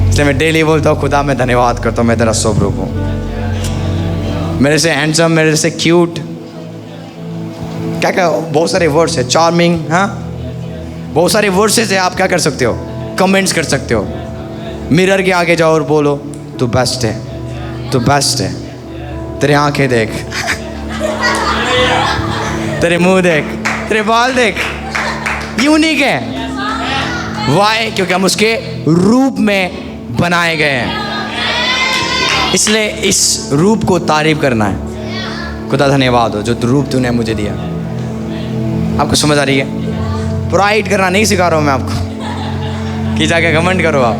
इसलिए मैं डेली बोलता हूँ, खुदा मैं धन्यवाद करता हूँ, मैं तेरा स्वरूप हूँ, मेरे से हैंडसम, मेरे से क्यूट, क्या क्या बहुत सारे वर्ड्स है, चार्मिंग, हाँ बहुत सारे वर्ड्स है। आप क्या कर सकते हो? कमेंट्स कर सकते हो। मिरर के आगे जाओ और बोलो तू बेस्ट है, तू बेस्ट है, तेरे आंखें देख, तेरे मुंह देख, तेरे बाल देख, यूनिक है। वाई? क्योंकि हम उसके रूप में बनाए गए हैं। इसलिए इस रूप को तारीफ करना है। खुदा धन्यवाद हो जो रूप तूने मुझे दिया। आपको समझ आ रही है? प्राइड करना नहीं सिखा रहा हूँ मैं आपको कि जाके कमेंट करो आप।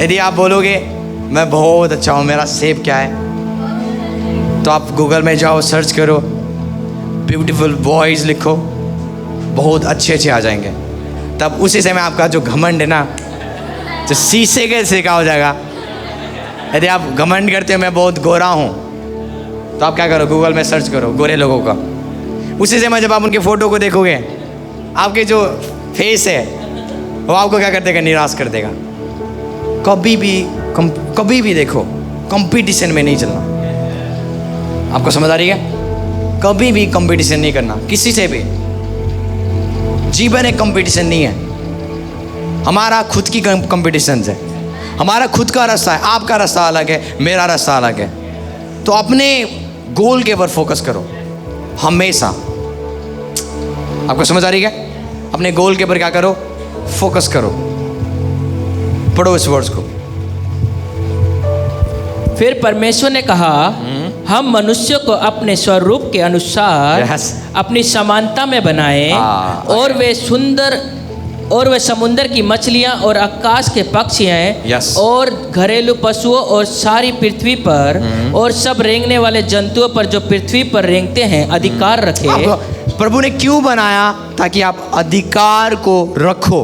यदि आप बोलोगे मैं बहुत अच्छा हूँ, मेरा सेब क्या है, तो आप गूगल में जाओ, सर्च करो, ब्यूटीफुल बॉयज़ लिखो, बहुत अच्छे अच्छे आ जाएंगे। तब उसी समय आपका जो घमंड है ना, जो शीशे के सिका हो जाएगा। यदि आप घमंड करते हो मैं बहुत गोरा हूँ, तो आप क्या करो? गूगल में सर्च करो गोरे लोगों का। उसी समय जब आप उनके फ़ोटो को देखोगे, आपके जो फेस है वो आपको क्या कर देगा? निराश कर देगा। कभी भी देखो, कंपटीशन में नहीं चलना। आपको समझ आ रही है? कभी भी कंपटीशन नहीं करना किसी से भी। जीवन एक कंपटीशन नहीं है, हमारा खुद की कंपटीशन है, हमारा खुद का रास्ता है। आपका रास्ता अलग है, मेरा रास्ता अलग है। तो अपने गोल के ऊपर फोकस करो हमेशा। आपको समझ आ रही है? अपने गोल के ऊपर क्या करो? फोकस करो। पढ़ो इस वर्ड्स को। फिर परमेश्वर ने कहा, हम मनुष्य को अपने स्वरूप के अनुसार Yes. अपनी समानता में बनाए, और वे समुंदर की मछलियां और आकाश के पक्षी हैं, Yes. और घरेलू पशुओं और सारी पृथ्वी पर और सब रेंगने वाले जंतुओं पर जो पृथ्वी पर रेंगते हैं अधिकार रखे। आपको प्रभु ने क्यों बनाया? ताकि आप अधिकार को रखो।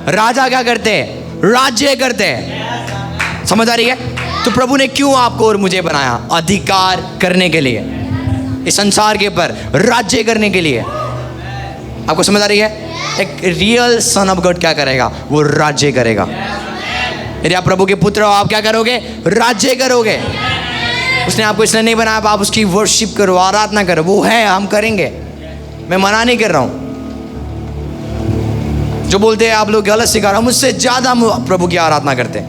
राजा क्या करते हैं? राज्य करते हैं। समझ आ रही है? तो प्रभु ने क्यों आपको और मुझे बनाया? अधिकार करने के लिए, इस संसार के ऊपर राज्य करने के लिए। आपको समझ आ रही है? एक रियल सन ऑफ गॉड क्या करेगा? वो राज्य करेगा। यदि आप प्रभु के पुत्र हो, आप क्या करोगे? राज्य करोगे। उसने आपको इसलिए नहीं बनाया आप उसकी वर्शिप करो, आराधना करो। वो है, हम करेंगे, मैं मना नहीं कर रहा हूं। जो बोलते हैं आप लोग गलत सिखा रहे हो, मुझसे ज़्यादा हम प्रभु की आराधना करते हैं।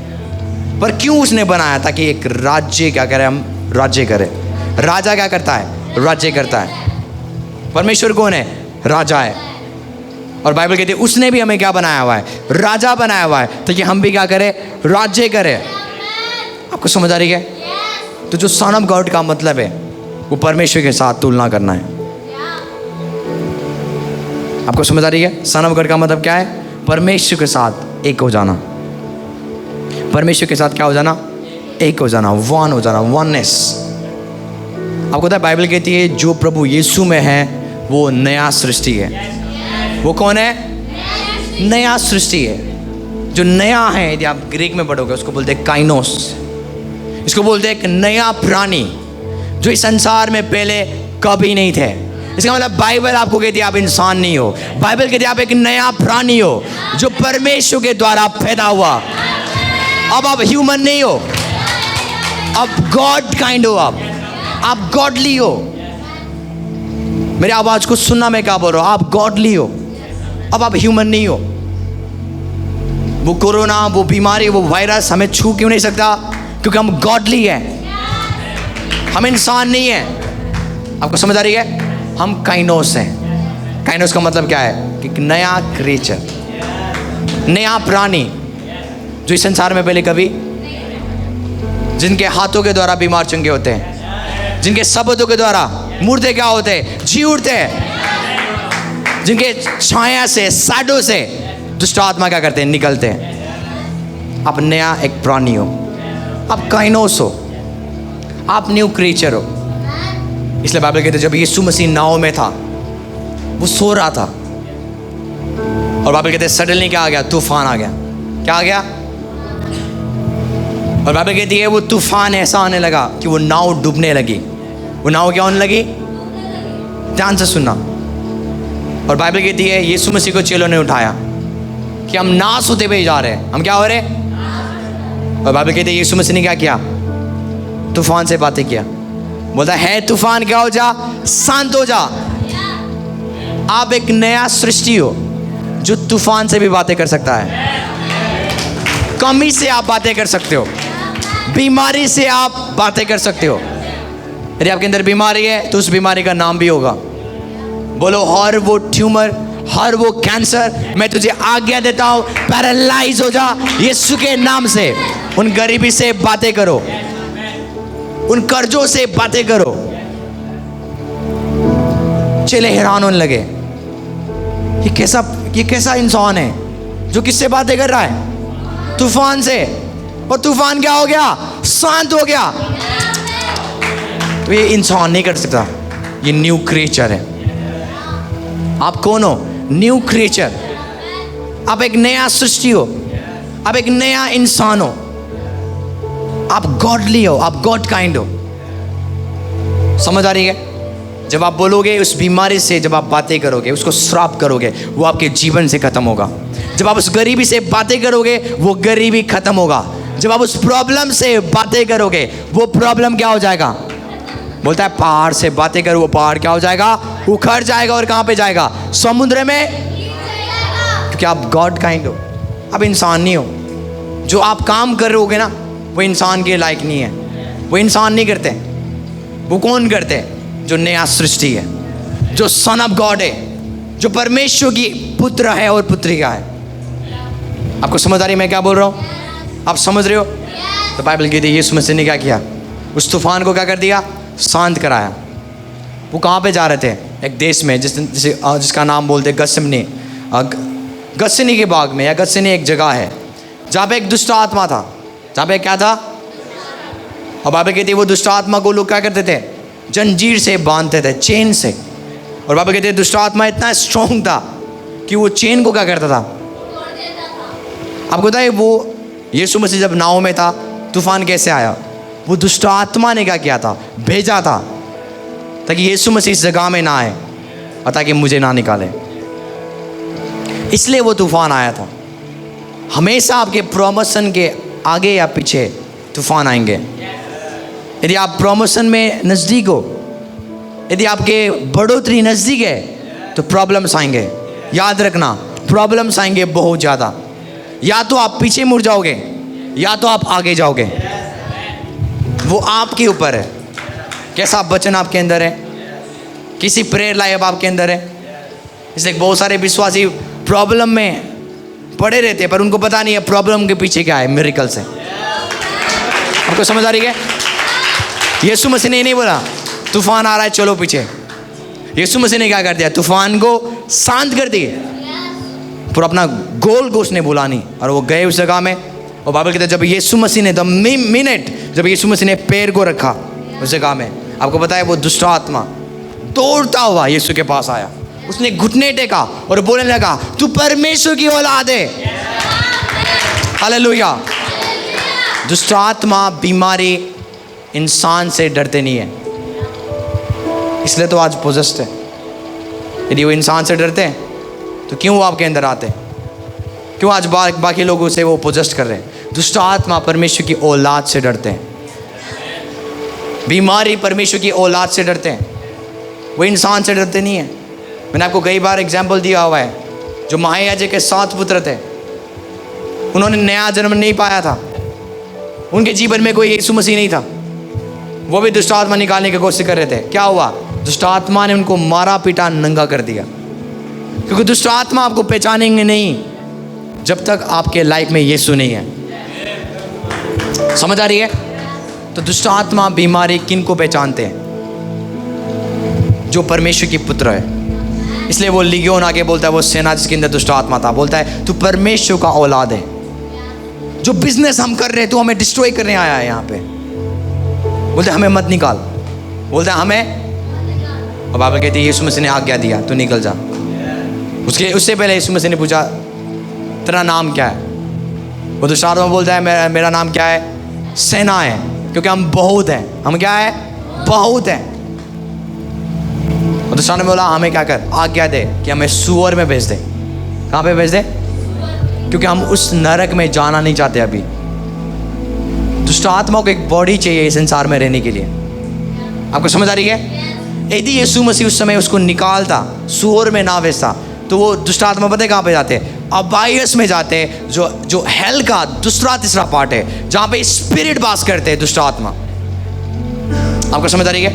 पर क्यों उसने बनाया? ताकि एक राज्य क्या करें, हम राज्य करें। राजा क्या करता है? राज्य करता है। परमेश्वर कौन है? राजा है। और बाइबल कहती है उसने भी हमें क्या बनाया हुआ है? राजा बनाया हुआ है, ताकि हम भी क्या करें? राज्य करें। आपको समझ आ रही है? तो जो सन ऑफ गॉड का मतलब है वो परमेश्वर के साथ तुलना करना है। आपको समझ आ रही है? सन ऑफ गॉड का मतलब क्या है? परमेश्वर के साथ एक हो जाना। परमेश्वर के साथ क्या हो जाना? एक हो जाना, वन हो जाना, वननेस। आपको पता है बाइबल कहती है जो प्रभु यीशु में है वो नया सृष्टि है। वो कौन है? नया सृष्टि है। जो नया है, यदि आप ग्रीक में पढ़ोगे उसको बोलते हैं काइनोस। इसको बोलते हैं एक नया प्राणी जो इस संसार में पहले कभी नहीं थे। इसका मतलब बाइबल आपको कहती है आप इंसान नहीं हो, बाइबल कहती है आप एक नया प्राणी हो जो परमेश्वर के द्वारा पैदा हुआ। अब आप ह्यूमन नहीं हो, अब गॉड काइंड हो, आप गॉडली हो। मेरी आवाज को सुनना मैं क्या बोल रहा हूं? आप गॉडली हो, अब आप ह्यूमन नहीं हो। वो कोरोना, वो बीमारी, वो वायरस हमें छू क्यों नहीं सकता? क्योंकि हम गॉडली हैं, हम इंसान नहीं हैं। आपको समझ आ रही है? हम काइनोस हैं। काइनोस का मतलब क्या है? कि नया क्रिएचर, नया प्राणी जो इस संसार में पहले कभी, जिनके हाथों के द्वारा बीमार चंगे होते हैं, जिनके शब्दों के द्वारा मुर्दे क्या होते हैं? जी उठते हैं, जिनके छाया से, शैडो से दुष्ट आत्मा क्या करते हैं? निकलते हैं। आप नया एक प्राणी हो, आप काइनोस हो, आप न्यू क्रिएचर हो। इसलिए बाइबल कहते हैं जब यीशु मसीह नाव में था, वो सो रहा था, और बाइबल कहते हैं सडनली क्या आ गया? तूफान आ गया। क्या आ गया? और बाइबल कहती है वो तूफान ऐसा आने लगा कि वो नाव डूबने लगी। वो नाव क्या होने लगी? ध्यान से सुनना। और बाइबल कहती है यीशु मसीह को चेलों ने उठाया कि हम नाश होते हुए जा रहे हैं। हम क्या हो रहे? और बाइबल कहती है यीशु मसीह ने क्या किया? तूफान से बातें किया। बोलता है तूफान क्या हो जा? शांत हो जा। आप एक नया सृष्टि हो जो तूफान से भी बातें कर सकता है। कमी से आप बातें कर सकते हो, बीमारी से आप बातें कर सकते हो। यदि आपके अंदर बीमारी है तो उस बीमारी का नाम भी होगा। बोलो हर वो ट्यूमर, हर वो कैंसर, मैं तुझे आज्ञा देता हूं पैरालाइज हो जा यीशु के नाम से। उन गरीबी से बातें करो, उन कर्जों से बातें करो। चले हैरान होने लगे, ये कैसा इंसान है जो किससे बातें कर रहा है? तूफान से। और तूफान क्या हो गया? शांत हो गया। तो ये इंसान नहीं कर सकता, ये न्यू क्रिएचर है। आप कौन हो? New creature. आप एक नया सृष्टि हो, आप एक नया इंसान हो, आप गॉडली हो, आप गॉड काइंड हो। समझ आ रही है? जब आप बोलोगे उस बीमारी से, जब आप बातें करोगे, उसको श्राप करोगे, वो आपके जीवन से खत्म होगा। जब आप उस गरीबी से बातें करोगे, वो गरीबी खत्म होगा। जब आप उस प्रॉब्लम से बातें करोगे वो प्रॉब्लम क्या हो जाएगा? बोलता है पहाड़ से बातें करो, वो पहाड़ क्या हो जाएगा? उखड़ जाएगा। और कहाँ पे जाएगा? समुद्र में। क्योंकि आप गॉड काइंड हो, आप इंसान नहीं हो। जो आप काम कर रहे होगे ना वो इंसान के लायक नहीं है। वो इंसान नहीं करते, वो कौन करते हैं? जो नया सृष्टि है, जो सन ऑफ गॉड है, जो परमेश्वर की पुत्र है और पुत्रिका है। आपको समझ आ रही मैं क्या बोल रहा हूँ? आप समझ रहे हो? तो बाइबल कहती है यीशु मसीह ने क्या किया? उस तूफान को क्या कर दिया? शांत कराया। वो कहाँ पे जा रहे थे? एक देश में जिसका नाम बोलते गत्सेमनी के बाग में, या गत्सेमनी एक जगह है जहाँ पे एक दुष्ट आत्मा था। जहाँ पे क्या था? और बाइबल कहती है वो दुष्ट आत्मा को लोग क्या करते थे? जंजीर से बांधते थे, चेन से। और बाइबल कहती है दुष्ट आत्मा इतना स्ट्रॉन्ग था कि वो चेन को क्या करता था? आपको पता है वो यीशु मसीह जब नाव में था, तूफान कैसे आया? वो दुष्ट आत्मा ने क्या किया था? भेजा था ताकि यीशु मसीह इस जगह में ना आए और ताकि मुझे ना निकाले। इसलिए वो तूफान आया था। हमेशा आपके प्रमोशन के आगे या पीछे तूफान आएंगे। यदि आप प्रमोशन में नज़दीक हो, यदि आपके बढ़ोतरी नज़दीक है, तो प्रॉब्लम्स आएंगे। याद रखना, प्रॉब्लम्स आएंगे बहुत ज़्यादा। या तो आप पीछे मुड़ जाओगे या तो आप आगे जाओगे। वो आपके ऊपर है। कैसा वचन आपके अंदर है, किसी प्रेयर लाइफ आपके अंदर है। इसलिए बहुत सारे विश्वासी प्रॉब्लम में पड़े रहते हैं, पर उनको पता नहीं है प्रॉब्लम के पीछे क्या है, मिरेकल्स है। आपको समझ आ रही है? यीशु मसीह ने नहीं बोला तूफान आ रहा है चलो पीछे। यीशु मसीह ने क्या कर दिया? तूफान को शांत कर दिए। पर अपना गोल को उसने बोला नहीं, और वो गए उस जगह में। और बाइबल कहते हैं जब यीशु मसीह ने मिनट जब यीशु मसीह ने पैर को रखा उस जगह में, आपको पता है वो दुष्ट आत्मा दौड़ता हुआ यीशु के पास आया। उसने घुटने टेका और बोलने लगा तू परमेश्वर की औलाद है। हालेलुया। दुष्ट आत्मा, बीमारी इंसान से डरते नहीं है, इसलिए तो आज पोजेस्ड है। यदि वो इंसान से डरते हैं तो क्यों वो आपके अंदर आते हैं? क्यों आज बाकी लोगों से वो पोजेस्ट कर रहे हैं? दुष्ट आत्मा परमेश्वर की औलाद से डरते हैं। बीमारी परमेश्वर की औलाद से डरते हैं, वो इंसान से डरते नहीं है। मैंने आपको कई बार एग्जाम्पल दिया हुआ है। जो महायाजक के 7 पुत्र थे, उन्होंने नया जन्म नहीं पाया था। उनके जीवन में कोई यीशु मसीह नहीं था। वो भी दुष्ट आत्मा निकालने की कोशिश कर रहे थे। क्या हुआ? दुष्ट आत्मा ने उनको मारा पीटा नंगा कर दिया। क्योंकि दुष्ट आत्मा आपको पहचानेंगे नहीं जब तक आपके लाइफ में यीशु नहीं है। समझ आ रही है? तो दुष्ट आत्मा, बीमारी किन को पहचानते हैं? जो परमेश्वर की पुत्र है। इसलिए वो लिगियोन आगे बोलता है, वो सेना जिसके अंदर दुष्ट आत्मा था, बोलता है तू परमेश्वर का औलाद है। जो बिजनेस हम कर रहे हैं, तू हमें डिस्ट्रॉय करने आया है यहाँ पे। बोलते हमें मत निकाल, बोलता है हमें। और बाइबल कहती है यीशु मसीह ने आज्ञा दिया तू निकल जा। उससे पहले यीशु मसीह ने पूछा तेरा नाम क्या है? वो दुष्ट आत्मा बोलता है मेरा नाम क्या है? सेना है, क्योंकि हम बहुत हैं। हम क्या है? बहुत हैं। और दुष्ट आत्मा ने बोला हमें क्या कर, आज्ञा दे कि हमें सूअर में भेज दे। कहाँ पे भेज दे? क्योंकि हम उस नरक में जाना नहीं चाहते। अभी दुष्ट आत्मा को एक बॉडी चाहिए इस संसार में रहने के लिए। आपको समझ आ रही है? यदि यीशु मसीह उस समय उसको निकालता, सूअर में ना भेजता, तो वो दुष्ट आत्मा पता है कहाँ पे जाते? अबायस में जाते, जो हेल का दूसरा तीसरा पार्ट है, जहाँ पे स्पिरिट बास करते हैं दुष्ट आत्मा। आपको समझ आ रही है?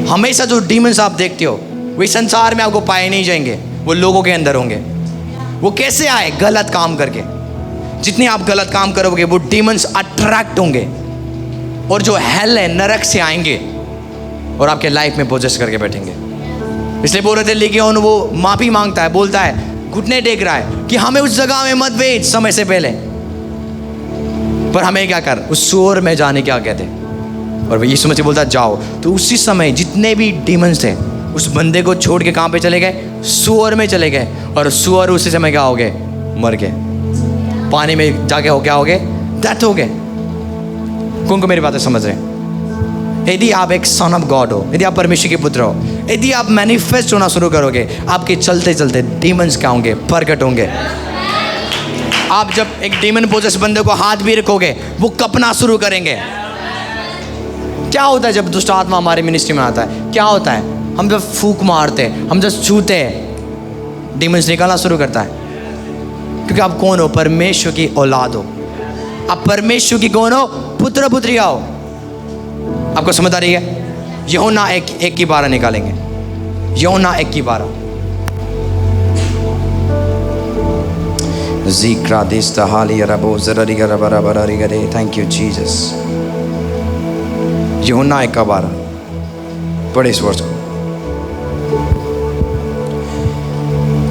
हमेशा जो डीमंस आप देखते हो वो इस संसार में आपको पाए नहीं जाएंगे, वो लोगों के अंदर होंगे। वो कैसे आए? गलत काम करके। जितने आप गलत काम करोगे वो डीमंस अट्रैक्ट होंगे, और जो हेल है नरक से आएंगे और आपके लाइफ में पोजेस करके बैठेंगे। इसलिए बोल रहे थे लिगियोन वो माफी मांगता है, बोलता है, घुटने टेक रहा है कि हमें उस जगह में मत भेज समय से पहले, पर हमें क्या कर, उस सूअर में जाने की आज्ञा दे। और यीशु मसीह बोलता जाओ। तो उसी समय जितने भी डीमंस थे उस बंदे को छोड़ के कहाँ पे चले गए? सूअर में चले गए। और सूअर उसी समय क्या हो गए? मर गए। पानी में जाके हो क्या हो गए? डेथ हो गए। कौन को मेरी बातें समझ रहे हैं? यदि आप एक सन ऑफ गॉड हो, यदि आप परमेश्वर के पुत्र हो, यदि आप मैनिफेस्ट होना शुरू करोगे, आपके चलते चलते डीमंस क्या होंगे? प्रकट होंगे। आप जब एक डीमन पोजेस बंदे को हाथ भी रखोगे वो कपना शुरू करेंगे। क्या होता है जब दुष्ट आत्मा हमारे मिनिस्ट्री में आता है? क्या होता है? हम जब फूंक मारते हैं, हम जब छूते हैं, डीमंस निकलना शुरू करता है। क्योंकि आप कौन हो? परमेश्वर की औलाद हो। आप परमेश्वर की कौन हो? पुत्र पुत्रिया हो। आपको समझ आ रही है? यूहन्ना 1:12 निकालेंगे। यूहन्ना 1:12। Thank you Jesus. यूहन्ना 1:12 पढ़े इस वर्ष को।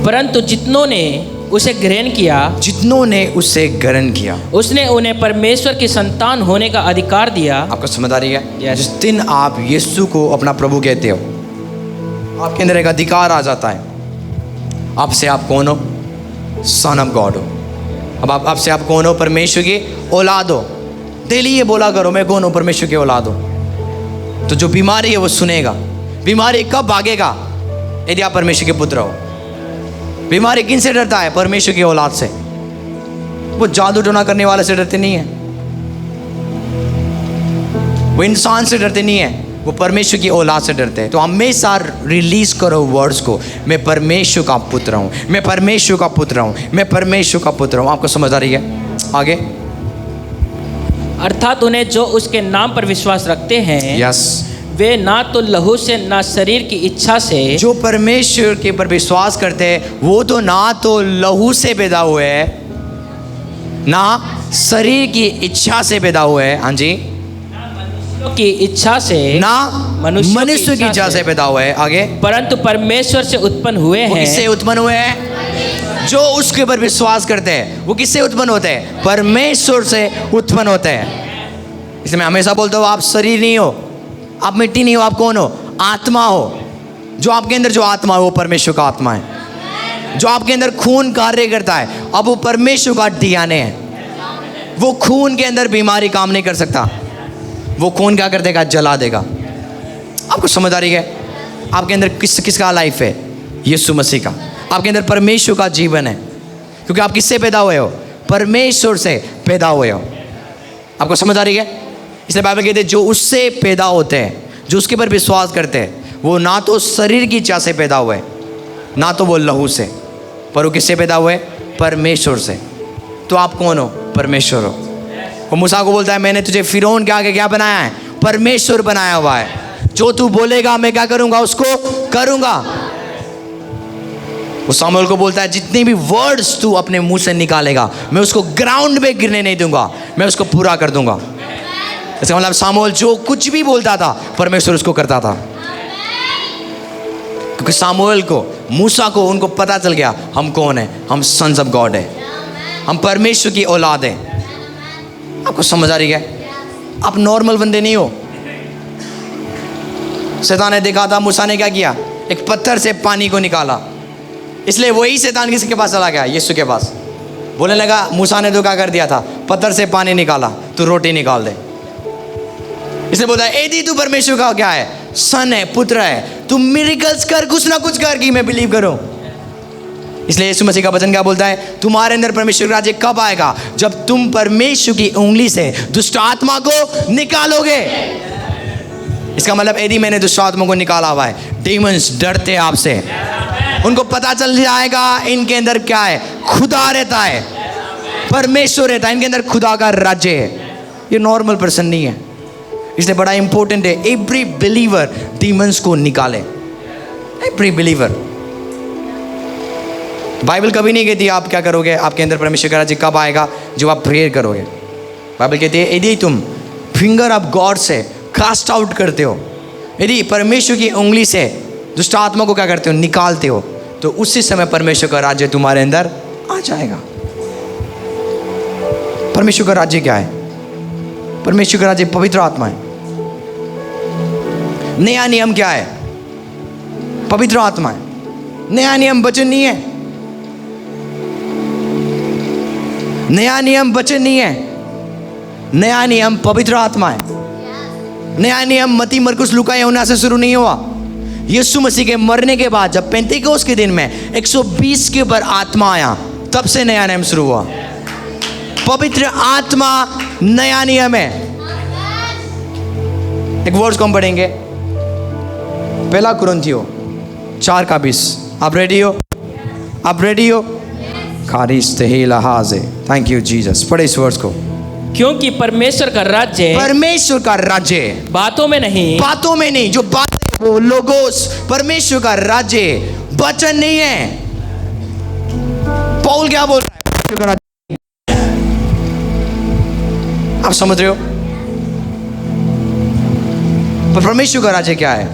परंतु जितनों ने उसे ग्रहण किया, जितनों ने उसे ग्रहण किया, उसने उन्हें परमेश्वर की संतान होने का अधिकार दिया। आपको समझ आ रही है? Yes. जिस दिन आप यीशु को अपना प्रभु कहते हो, आपके अंदर एक अधिकार आ जाता है। आपसे आप कौन हो? सन ऑफ गॉड हो। अब आपसे आप कौन हो? परमेश्वर की औलाद हो। डेली ये बोला करो, मैं कौन हूँ? परमेश्वर की औलाद हो। तो जो बीमारी है वो सुनेगा। बीमारी कब भागेगा? यदि आप परमेश्वर के पुत्र हो। बीमारी किन से डरता है? परमेश्वर की औलाद से। वो जादू टोना करने वाले से डरते नहीं है, वो इंसान से डरते नहीं है, वो परमेश्वर की औलाद से डरते हैं। तो हमेशा रिलीज करो वर्ड्स को, मैं परमेश्वर का पुत्र हूँ, मैं परमेश्वर का पुत्र हूँ, मैं परमेश्वर का पुत्र हूँ। आपको समझ आ रही है? आगे। अर्थात उन्हें जो उसके नाम पर विश्वास रखते हैं, यस, वे ना तो लहू से ना शरीर की इच्छा से, जो परमेश्वर के ऊपर विश्वास करते हैं वो तो ना तो लहू से पैदा हुए हैं, ना शरीर की इच्छा से पैदा हुए हैं। हाँ जी। की इच्छा से, ना मनुष्य की इच्छा से पैदा हुए हैं। आगे। परंतु परमेश्वर से उत्पन्न हुए वो हैं। किससे उत्पन्न हुए हैं? जो उसके ऊपर विश्वास करते हैं। वो किससे उत्पन्न होते हैं? परमेश्वर से उत्पन्न होते हैं। इसलिए मैं हमेशा बोलता हूँ, आप शरीर नहीं हो, आप मिट्टी नहीं हो, आप कौन हो? आत्मा हो। जो आपके अंदर जो आत्मा है वो परमेश्वर का आत्मा है। जो आपके अंदर खून कार्य करता है, अब वो परमेश्वर का डीएनए है। वो खून के अंदर बीमारी काम नहीं कर सकता। वो खून क्या कर देगा? जला देगा। आपको समझ आ रही है? आपके अंदर किसका लाइफ है? यीशु मसीह का। आपके अंदर परमेश्वर का जीवन है। क्योंकि आप किससे पैदा हुए हो? परमेश्वर से पैदा हुए हो। आपको समझ आ रही है? इसलिए बाइबल कहते हैं जो उससे पैदा होते हैं, जो उसके ऊपर विश्वास करते हैं, वो ना तो शरीर की इच्छा से पैदा हुए, ना तो वो लहू से, पर वो किससे पैदा हुए? परमेश्वर से। तो आप कौन हो? परमेश्वर हो। वो मूसा को बोलता है, मैंने तुझे फिरौन के आगे क्या बनाया है? परमेश्वर बनाया हुआ है। जो तू बोलेगा मैं क्या करूंगा? उसको करूंगा। वो सामुएल को बोलता है, जितने भी वर्ड्स तू अपने मुंह से निकालेगा मैं उसको ग्राउंड पे गिरने नहीं दूंगा, मैं उसको पूरा कर दूंगा। इसका मतलब सामुएल जो कुछ भी बोलता था परमेश्वर उसको करता था। क्योंकि सामुएल को, मूसा को, उनको पता चल गया हम कौन है? हम सन्स ऑफ गॉड है, हम परमेश्वर की औलाद है। आपको समझ आ रही है? आप नॉर्मल बंदे नहीं हो। शैतान ने देखा था मूसा ने क्या किया? एक पत्थर से पानी को निकाला। इसलिए वही शैतान किसके पास चला गया? यीशु के पास। बोलने लगा, मूसा ने तो क्या कर दिया था? पत्थर से पानी निकाला, तू रोटी निकाल दे। इसलिए बोलता है, यदि तू परमेश्वर का क्या है? सन है, पुत्र है, तू मिरेकल्स कर, कुछ ना कुछ कर कि मैं बिलीव करूं। इसलिए यीशु मसीह का वचन क्या बोलता है? तुम्हारे अंदर परमेश्वर का राज्य कब आएगा? जब तुम परमेश्वर की उंगली से दुष्ट आत्मा को निकालोगे। इसका मतलब यदि मैंने दुष्ट आत्मा को निकाला हुआ है, डीमंस डरते हैं आपसे। उनको पता चल जाएगा इनके अंदर क्या है? खुदा रहता है, परमेश्वर रहता है, इनके अंदर खुदा का राज्य है। ये नॉर्मल पर्सन नहीं है। इसलिए बड़ा इंपॉर्टेंट है एवरी बिलीवर डीमंस को निकाले। Every believer. बाइबल कभी नहीं कहती आप क्या करोगे, आपके अंदर परमेश्वर का राज्य कब आएगा? जब आप प्रेयर करोगे। बाइबल कहती है यदि तुम फिंगर ऑफ गॉड से कास्ट आउट करते हो, यदि परमेश्वर की उंगली से दुष्ट आत्मा को क्या करते हो? निकालते हो, तो उसी समय परमेश्वर का राज्य तुम्हारे अंदर आ जाएगा। परमेश्वर का राज्य क्या है? परमेश्वर का राज्य पवित्र आत्मा है। नया नियम क्या है? पवित्र आत्मा है। नया नियम वचन नहीं है। नया नियम वचन नहीं है। नया नियम पवित्र आत्मा है। नया नियम मत्ती, मरकुस, लूका, यूहन्ना से शुरू नहीं हुआ। यीशु मसीह के मरने के बाद जब पेंतिकोस के दिन में 120 के ऊपर आत्मा आया, तब से नया नियम शुरू हुआ। पवित्र आत्मा नया नियम है। एक वर्ड्स को हम पढ़ेंगे, पहला कुरिन्थियों 4:20। आप रेडी हो? आप रेडी हो? खारिस तेहिला हाजे। Thank you Jesus. पढ़े इस वर्ड्स को। क्योंकि परमेश्वर का राज्य परमेश्वर का राज्य बातों में नहीं, बातों में नहीं। जो बात है वो लोगोस, परमेश्वर का राज्य वचन नहीं है। पौल क्या बोल रहा है? परमेश्वर का राज्य, आप समझ रहे हो? पर परमेश्वर का राज्य क्या है?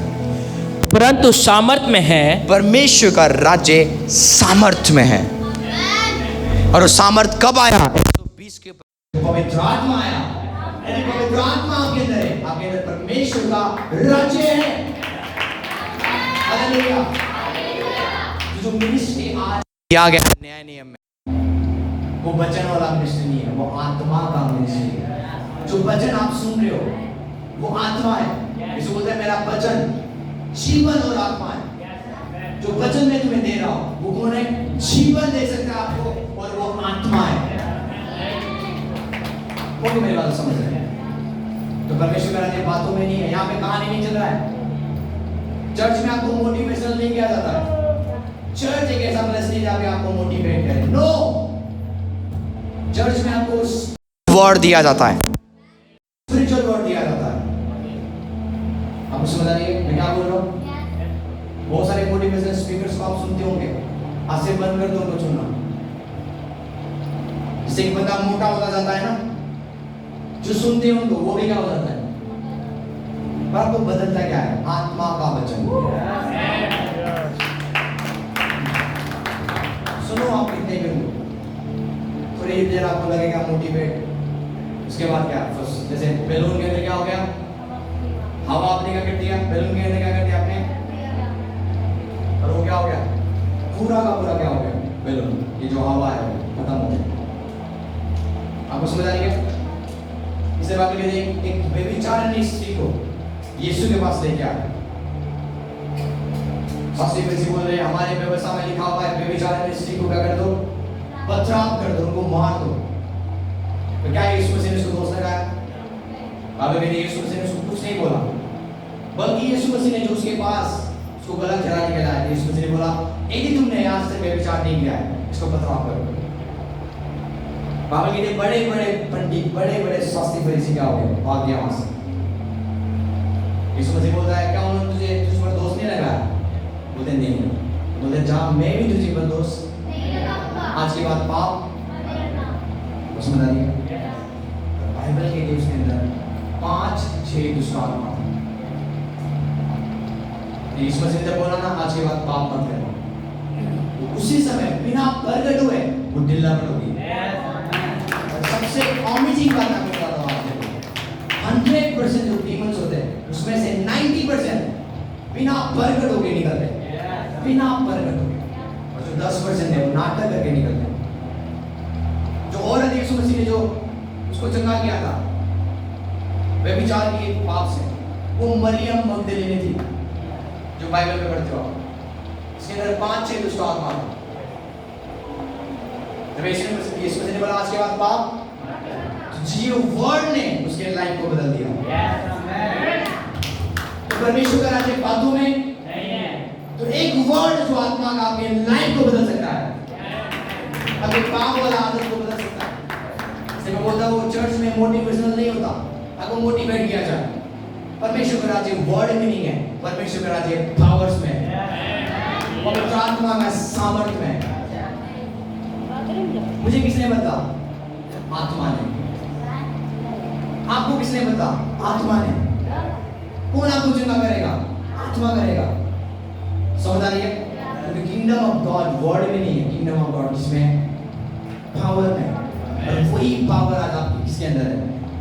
परंतु सामर्थ में है। परमेश्वर का राज्य सामर्थ में है। और वो सामर्थ कब आया? 120 के पवित्र आत्मा आया। यानी पवित्र आत्मा आपके अंदर है, आपके अंदर परमेश्वर का राज्य है। हालेलुया। जो मिनिस्ट्री आज किया गया नया नियम में, वो वचन वाला मिनिस्ट्री नहीं है, वो आत्मा का मिनिस्ट्री है। जो वचन आप सुन रहे हो वो आत्मा है। इसे बोलते हैं मेरा वचन जीवन और आत्मा है। जो वचन मैं तुम्हें दे रहा हूं वो कौन है? जीवन दे सकता है आपको, और वो आत्मा है। कौन मेरी बात समझ रहे हैं? तो परमेश्वर का राज्य बातों में नहीं है। यहाँ पे कहानी नहीं चल रहा है। चर्च में आपको मोटिवेशनल नहीं किया जाता है। चर्च एक ऐसा प्लेस नहीं जहाँ पे आपको मोटिवेट करे। नो, चर्च में आपको वर्ड दिया जाता है, स्पिरिचुअल वर्ड दिया जाता है। आपको समझ आ रही है मैं क्या बोल रहा हूँ? बहुत सारे मोटिवेशनल स्पीकर्स को आप सुनते होंगे, आज से बंद कर दो उनको सुनना। जिससे एक बंदा मोटा होता जाता है ना, जो सुनते हैं उनको वो भी क्या हो जाता है? पर आपको बदलता क्या है? आत्मा का वचन। सुनो आप कितने भी हो, थोड़ी देर आपको लगेगा मोटिवेट, उसके बाद क्या? जैसे बैलून के अंदर क्या हो गया? हवा आपने क्या कर दिया? बैलून के अंदर क्या कर दिया आपने? और वो क्या हो गया? पूरा का पूरा क्या हो गया? बैलून, ये जो हवा है खत्म हो गया। आपको समझ आ रही है? इसे बात करिए, एक व्यभिचारिणी स्त्री को यीशु के पास लेके आया। शास्त्री फरीसी बोल रहे हैं हमारे व्यवस्था में लिखा हुआ है व्यभिचारिणी स्त्री को क्या कर दो? पथराव कर दो, उनको मार दो। तो क्या यीशु मसीह ने उसको दोष लगाया? बाबा कहते यीशु मसीह ने उसको कुछ नहीं बोला, बल्कि यीशु मसीह ने जो उसके पास उसको गलत ठहरा के लाया, यीशु मसीह ने बोला यदि तुमने आज तक व्यभिचार नहीं किया है इसको पथराव करो। बाबा कहते बड़े बड़े पंडित, बड़े बड़े शास्त्री फरीसी क्या हो गए? भाग गया वहां से। यीशु मसीह बोलता है क्या उन्होंने तुझ पर दोष नहीं लगाया? बोलते नहीं। बोलते जहां मैं भी तुझे पर दोष आज के बाद पाप समझ आ रही है? बाइबल के लिए उसके अंदर 5-6 दुष्ट आत्मा था। यीशु मसीह ने बोला ना आज के बाद पाप मत करना, उसी समय बिना प्रकट हुए वो ढीला पड़ गई। सबसे अमेजिंग बात मैं बता रहा हूं आपको, 100% जो डीमंस होते हैं उसमें से 90% बिना प्रकट होके निकलते हैं, बिना प्रकट होके। और जो 10% है वो नाटक करके निकलते हैं। जो औरत यीशु मसीह ने जो उसको चंगा किया था व्यभिचार के पाप से, वो मरियम मगदलीनी थी जो बाइबल में पढ़ते हो। इसके अंदर 5-6 दुष्ट आत्मा था। जब यीशु मसीह ने बोला आज के बाद पाप, जियो वर्ड ने उसके लाइफ को बदल दिया। तो परमेश्वर का राज्य बातों में नहीं है। तो एक वर्ड जो आत्मा का आपके लाइफ को बदल सकता है, आपके पाप वाला आदत को बदल सकता है। जैसे मैं बोलता हूँ चर्च में मोटिवेशनल नहीं होता, आपको मोटिवेट किया जाए। परमेश्वर का राज्य वर्ड में नहीं है, परमेश्वर का राज्य पावर्स में है, पवित्र आत्मा का सामर्थ्य में है। मुझे किसने बताया? आत्मा ने। आपको किसने बताया? आत्मा ने। कौन आपको चंगा करेगा? आत्मा करेगा। समझ आ रही है? क्योंकि किंगडम ऑफ गॉड वर्ड में नहीं है, किंगडम ऑफ गॉड जिसमें पावर है। और वही पावर आज आपके किसके अंदर है?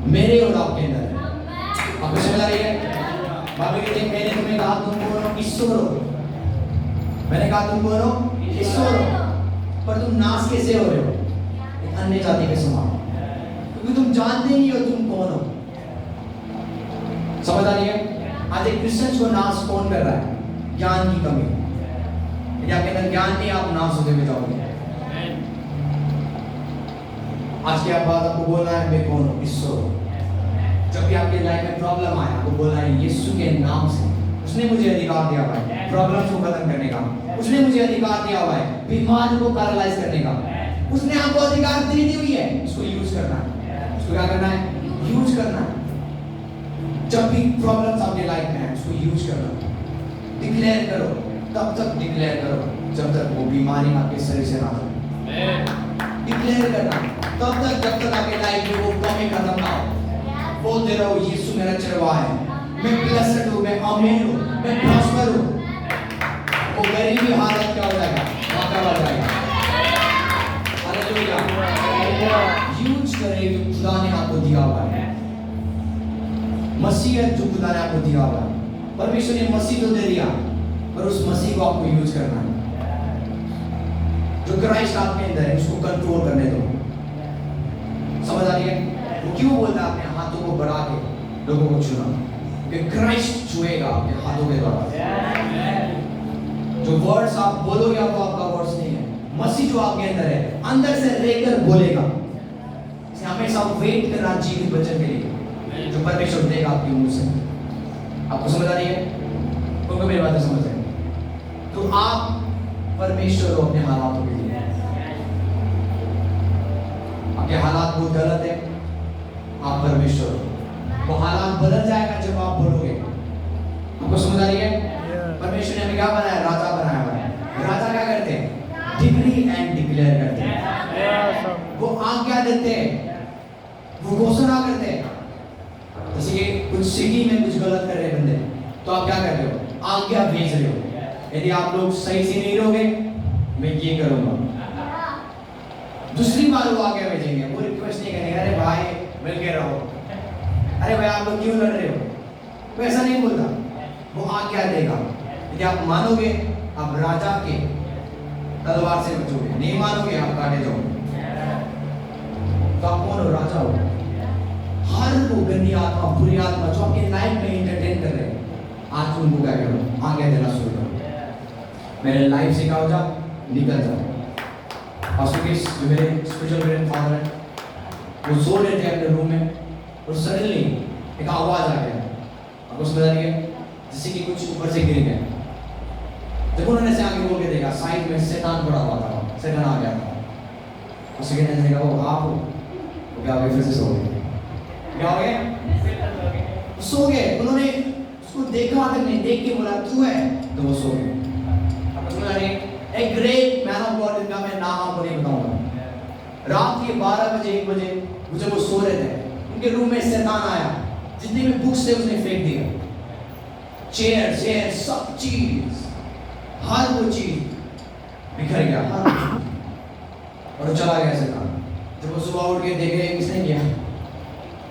मेरे और आपके अंदर है। आपको समझ आ रही है? बाबा कहते हैं मैंने तुम्हें कहा तुम कौन हो? ईश्वर हो। मैंने कहा तुम कौन हो? ईश्वर हो। पर तुम नाश कैसे हो रहे हो? एक अन्य जाति के समान, क्योंकि तुम जानते नहीं हो तुम कौन हो। समझ आ रही है? आज एक क्रिश्चियन को नाश कौन कर रहा है? ज्ञान की कमी। यदि आपके अंदर ज्ञान नहीं, आप नाश होते हुए जाओगे। आज के बाद आपको बोलना है मैं कौन हूँ, ईश्वर हूँ। जब भी आपके लाइफ में प्रॉब्लम आया, आपको बोलना है यीशु के नाम से उसने मुझे अधिकार दिया हुआ है प्रॉब्लम्स को खत्म करने का। उसने मुझे अधिकार दिया हुआ है बीमार को पैरालाइज करने का। उसने आपको अधिकार दे दी हुई है, उसको यूज करना है। उसको क्या करना है? यूज करना है। जब भी प्रॉब्लम्स आपके लाइफ में है, उसको यूज करो, डिक्लेयर करो। तब तक डिक्लेयर करो जब तक वो बीमारी आपके शरीर से ना जाए। डिक्लेयर करना तब तक जब तक आपके लाइफ में वो कमी खत्म ना हो। बोलते रहो यीशु मेरा चरवाहा है, मैं ब्लेस्ड हूँ, मैं अमीर हूँ, मैं प्रॉस्पर हूँ। वो गरीबी हालत क्या हो जाएगा? वाक़ा बढ़ जाएगा। हालेलुया। यूज करें जो खुदा ने आपको दिया हुआ है, मसीहत जो खुदा ने आपको दिया हुआ है। परमेश्वर ने मसीह तो दे दिया, पर उस मसीह को आपको यूज करना है। जो क्राइस्ट आपके अंदर है उसको कंट्रोल करने दो। समझ आ रही है? वो क्यों बोलता है अपने हाथों को बढ़ा के लोगों को छूना? कि क्राइस्ट छुएगा अपने हाथों के द्वारा। जो वर्ड्स आप बोलोगे वो आपका वर्ड्स नहीं है, मसीह जो आपके अंदर है अंदर से रहकर बोलेगा। इसलिए हमेशा वेट करना जीवित वचन के लिए जो परमेश्वर देगा आपके मुंह से। आपको समझ आ रही है? क्योंकि मेरी बातें समझ रहे हैं तो आप परमेश्वर हो अपने हालातों के लिए। आपके हालात बहुत गलत है, आप परमेश्वर हो। वो हालात बदल जाएगा जब आप बोलोगे। आपको समझ आ रही है? परमेश्वर ने हमें क्या बनाया? राजा बनाया हुआ है। राजा क्या करते हैं? डिक्री एंड डिक्लेयर करते हैं। वो आज्ञा देते हैं, वो घोषणा करते हैं। जैसे कि कुछ सिटी में कुछ गलत कर रहे बंदे, तो आप क्या कर रहे हो? आज्ञा भेज रहे हो। यदि आप लोग सही से नहीं रहोगे मैं ये करूंगा। दूसरी बार वो आज्ञा भेजेंगे, वो रिक्वेस्ट नहीं करेंगे अरे भाई मिल के रहो, अरे भाई आप लोग क्यों लड़ रहे हो। वो ऐसा नहीं बोलता, वो आज्ञा देगा। यदि आप मानोगे आप राजा के तलवार से बचोगे, नहीं मानोगे आप काटे जाओगे। तो आप कौन हो? राजा हो। हर वो गंदी आत्मा, बुरी आत्मा जो आपके लाइफ में एंटरटेन कर रहे हैं, आज उनको क्या करो? आज्ञा देना शुरू करो। मेरे लाइफ से क्या हो जा? निकल जाओ। पास्टर केस जो मेरे स्पिरिचुअल ग्रैंडफादर हैं, वो सो रहे थे अपने रूम में और सडनली एक आवाज आ गया। आपको समझ आ रही है? जैसे कि कुछ ऊपर से गिर गया। जब उन्होंने से आगे बोल के देखा, साइड में शैतान पड़ा हुआ था, शैतान आ गया था। उसी के ने देखा वो आप हो, तो क्या हो गया? फिर से सो गए। क्या हो गए? सो गए। उन्होंने उसको देखा तक नहीं, देख के बोला तू है, तो वो सो गए। आपको समझ आ रही है? एक ग्रेट मैन ऑफ गॉड जिनका मैं नाम आपको नहीं बताऊंगा, रात के 12 बजे 1 बजे जब वो सो रहे थे, उनके रूम में शैतान आया, जितने भी बुक्स थे उसने फेंक दिया। चेयर सब चीज, हर वो चीज बिखर गया, और चला गया शैतान। जब वो सुबह उठ के देखे किसने किया,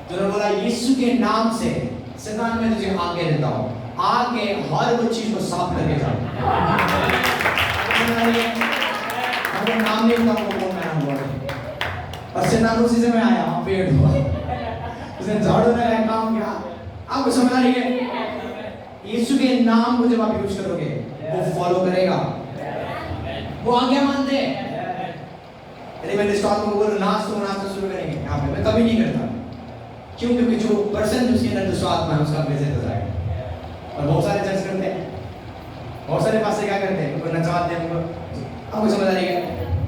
तो बोला यीशु के नाम से शैतान मैं तुझे आगे देता हूँ, आगे हर वो चीज को साफ करके जा। अगर नाम नहीं होता वो कौन मैन हुआ है? और शैतान उसी से मैं आया, पेड़ हुआ, उसने झाड़ू लगाया, काम किया। आपको समझ आ रही है? यीशु के नाम को जब आप यूज करोगे वो फॉलो करेगा, वो आज्ञा मानते हैं। यदि मैं स्टॉक को बोलूं नाचना शुरू करेंगे यहाँ पे, मैं कभी नहीं करता। क्यों? क्योंकि जो पर्सन जिसके अंदर दुष्ट आत्मा है उसका बेइज्जत हो जाएगा। और बहुत सारे चर्च करते हैं, बहुत सारे पास क्या करते हैं, उनको नचाते हैं उनको। आपको समझ आ रही है?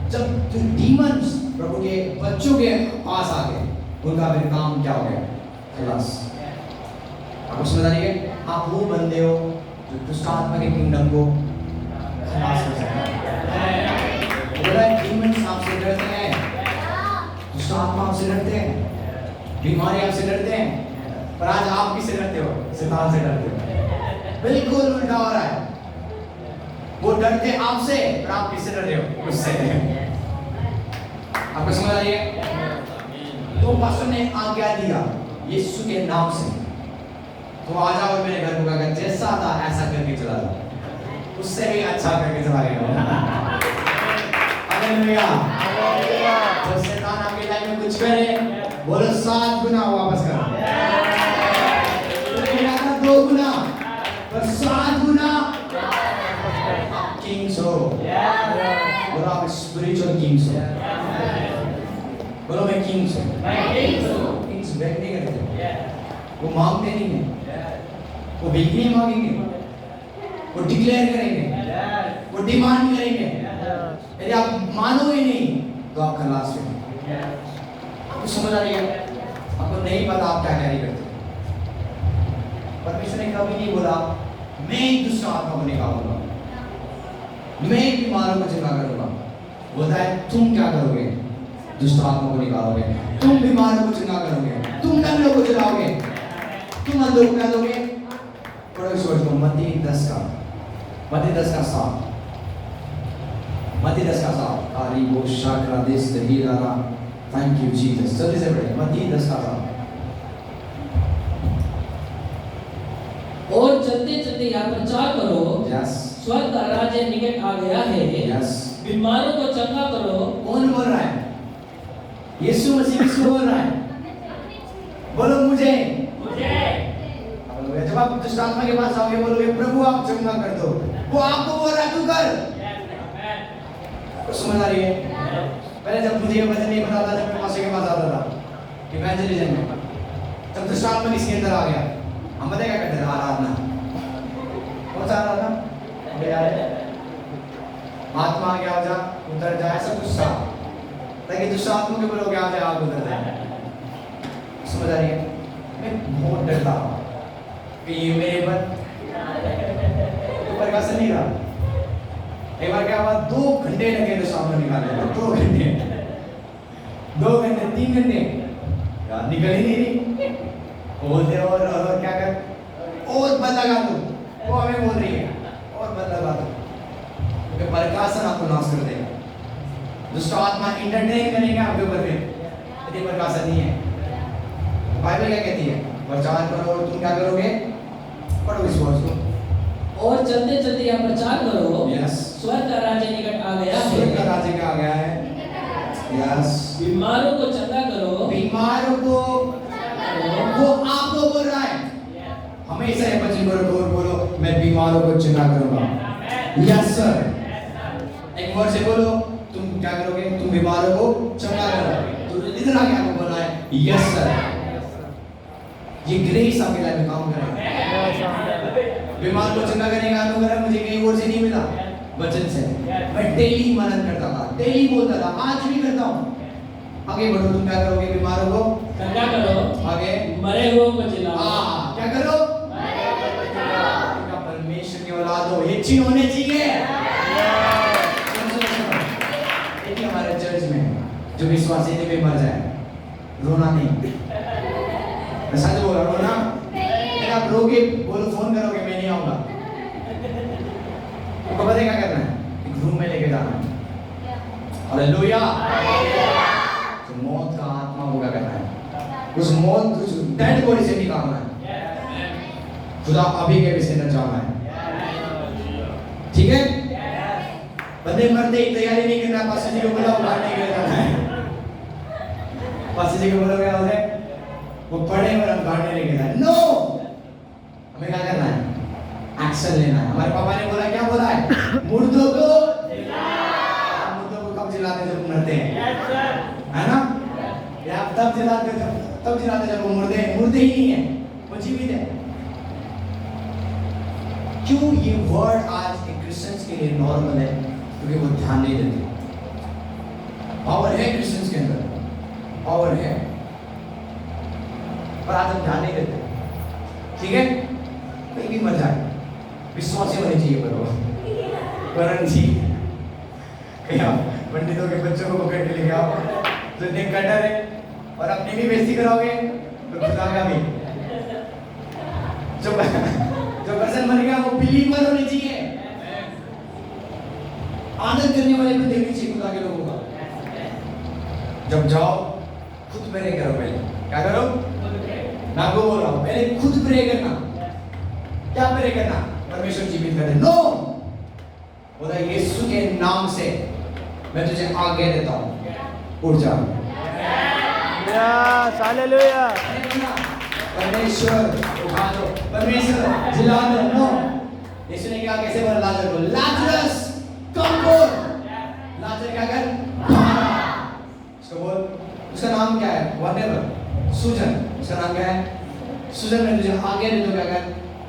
जब जो डीमंस प्रभु के बच्चों के पास आ गए, उनका फिर काम क्या हो गया? खलास। आपको समझ आ रही है? आप वो बंदे हो जो दुष्ट आत्मा के किंगडम को खलास कर सकते हैं। बोला डीमंस आपसे डरते हैं, दुष्ट आत्मा आपसे डरते हैं, बीमारी आपसे डरते हैं, पर आज आप किससे डरते हो? शैतान से डरते हो। बिल्कुल उल्टा हो रहा है। वो डरते आपसे, पर आप किससे डर रहे हो? उससे। आपको समझ आ रही है? तो पास्टर ने आज्ञा दिया यीशु के नाम से, तो आ जाओ मेरे घर को, अगर जैसा था ऐसा करके चला जाओ, उससे भी अच्छा करके चला गया। हालेलुया। जब शैतान आपके लाइफ में कुछ करे, बोलो 7 गुना वापस करो। 2 गुना, पर 7 गुना। आप किंग्स हो, और आप स्पिरिचुअल किंग्स हो। बोलो मैं किंग्स हूँ। किंग्स बैक नहीं करते, वो मांगते नहीं है, वो भीख नहीं मांगेंगे, वो डिक्लेयर करेंगे, वो डिमांड करेंगे। यदि आप मानोगे नहीं तो आप खलास होंगे। आपको समझ आ रही है? आपको नहीं पता आप क्या कैरी करते। परमेश्वर ने कभी नहीं बोला मैं दुष्ट आत्मा को निकालूंगा, मैं बीमारों को चंगा करूंगा। बोलता है तुम क्या करोगे? दुष्ट आत्मा को निकालोगे, तुम बीमारों को चंगा करोगे, तुम नंगों को चलाओगे, तुम अंधों को क्या दोगे? पढ़ो सोच को मत्ती 10 का 7, मत्ती 10 का 7। आरी वो शाकरा देश दहीरारा, थैंक यू जीसस। जल्दी से पढ़े मत्ती 10 का 7। और चलते चलते यहाँ प्रचार करो, यस, स्वर्ग का राज्य निकट आ गया है। यस। बीमारों को चंगा करो। कौन बोल रहा है? यीशु मसीह किसको बोल रहा है? बोलो मुझे। जब आप दुष्ट आत्मा के पास आओगे बोलोगे प्रभु आप चंगा कर दो, वो आपको बोल रहा है तू कर। समझ आ रही है? पहले जब मुझे वचन नहीं पता था, जब मैं पास्टर के पास आता था इवेंजलिज्म में, तब दुष्ट आत्मा किसके अंदर आ गया? हम बताए क्या करते थे? आराधना। कौन सा आराधना? आत्मा आ गया जा उतर जाए, सब कुछ साफ, ताकि दुष्ट आत्मा के बोलोगे आ जाए आप उतर जाए। समझ आ रही है? मैं बहुत डरता हूँ कि ये मेरे ऊपर का नहीं रहा। एक बार क्या हुआ, 2 घंटे लगे तो सामने निकाले, 2 घंटे 3 घंटे यार निकल ही नहीं रही। बोलते और क्या कर और बंद लगा दो, वो हमें बोल रही है और बंद लगा दो, क्योंकि प्रकाशन आपको नाश कर देगा। दुष्ट आत्मा इंटरटेन करेंगे आपके ऊपर में यदि प्रकाशन नहीं है। बाइबल क्या कहती है? प्रचार करो और तुम क्या करोगे? पढ़ो इस वर्ष को। और चलते चलते यहाँ प्रचार करो, यस, स्वर्ग का राज्य निकट आ गया है। स्वर्ग का राज्य क्या आ गया है? यस। बीमारों को चंगा करो। बीमारों को वो आपको बोल रहा है। हमेशा ये वचन बोलो मैं बीमारों को चंगा करूंगा। Yes sir. एक बार से बोलो तुम क्या करोगे? तुम बीमारों को चंगा करोगे। तो इतना क्या आपको बोलना है? Yes sir. ये ग्रेस आपके लाइफ में काम करेगा। बीमार को चंगा करने का अनुग्रह मुझे कहीं और से नहीं मिला, वचन से। मैं डेली मनन करता था, डेली बोलता था, आज भी करता हूँ। आगे बढ़ो, तुम क्या करोगे? बीमारों को चंगा करो, आगे मरे हुओं को जिलाओ। क्या करो? परमेश्वर की औलाद हो, ये चीज होने चाहिए। देखिए हमारे चर्च में जो विश्वासी में मर जाए, रोना नहीं। मैं सच बोल रहा हूँ ना, आप रोगे बोलो फोन करोगे मैं नहीं आऊंगा, तो पता है क्या करना है? एक रूम में लेके जाना है। हालेलुया। तो मौत का आत्मा को क्या करना है? उस मौत उस डेड बॉडी से निकालना है। खुदा अभी के विषय में जाना है, ठीक है? बंदे मरते ही तैयारी नहीं करना, पास्टर जी को बुलाओ मारने के लिए जाना है। पास्टर जी को बोलोगे क्या होता है? वो पढ़े और हम गाड़ने लेके जाए। नो, हमें क्या करना है? एक्शन लेना है। हमारे पापा ने बोला, क्या बोला है? मुर्दों को जिलाओ। मुर्दों को कब जिलाते? जब मरते हैं, है ना? या तब जिलाते जब वो मुर्दे ही नहीं है, वो जीवित है। क्यों ये वर्ड आज एक क्रिश्चियंस के लिए नॉर्मल है? क्योंकि वो ध्यान नहीं देते। पावर है क्रिश्चियंस के अंदर, पावर है, पर आज हम ध्यान नहीं देते, ठीक है? कोई भी मर जाए, विश्वासी होने चाहिए। करण जी क्या पंडितों के बच्चों को पकड़ के लेके आओ, तो इतने कटर है और अपनी भी बेइज्जती कराओगे तो खुदा का भी। जो पर्सन मर गया वो बिलीवर होने चाहिए, आदत करने वाले को देखनी चाहिए खुदा के लोगों का। जब जाओ खुद प्रे करो, पहले क्या करो? ना को बोल रहा हूं, पहले खुद प्रे करना। क्या प्रे करना? परमेश्वर जीवित कर दे। नो, बोला यीशु के नाम से मैं तुझे आज्ञा देता हूं, उठ जा। हालेलुया। परमेश्वर उठा दो, परमेश्वर जिला दो। नो, यीशु ने क्या कैसे बोला लाजर को? लाजरस कम बोल। लाजर क्या कर? इसको बोल उसका नाम क्या है? व्हाटएवर, सुजन, उसका नाम क्या है? सुजन, मैं तुझे आगे दे दूंगा, क्या?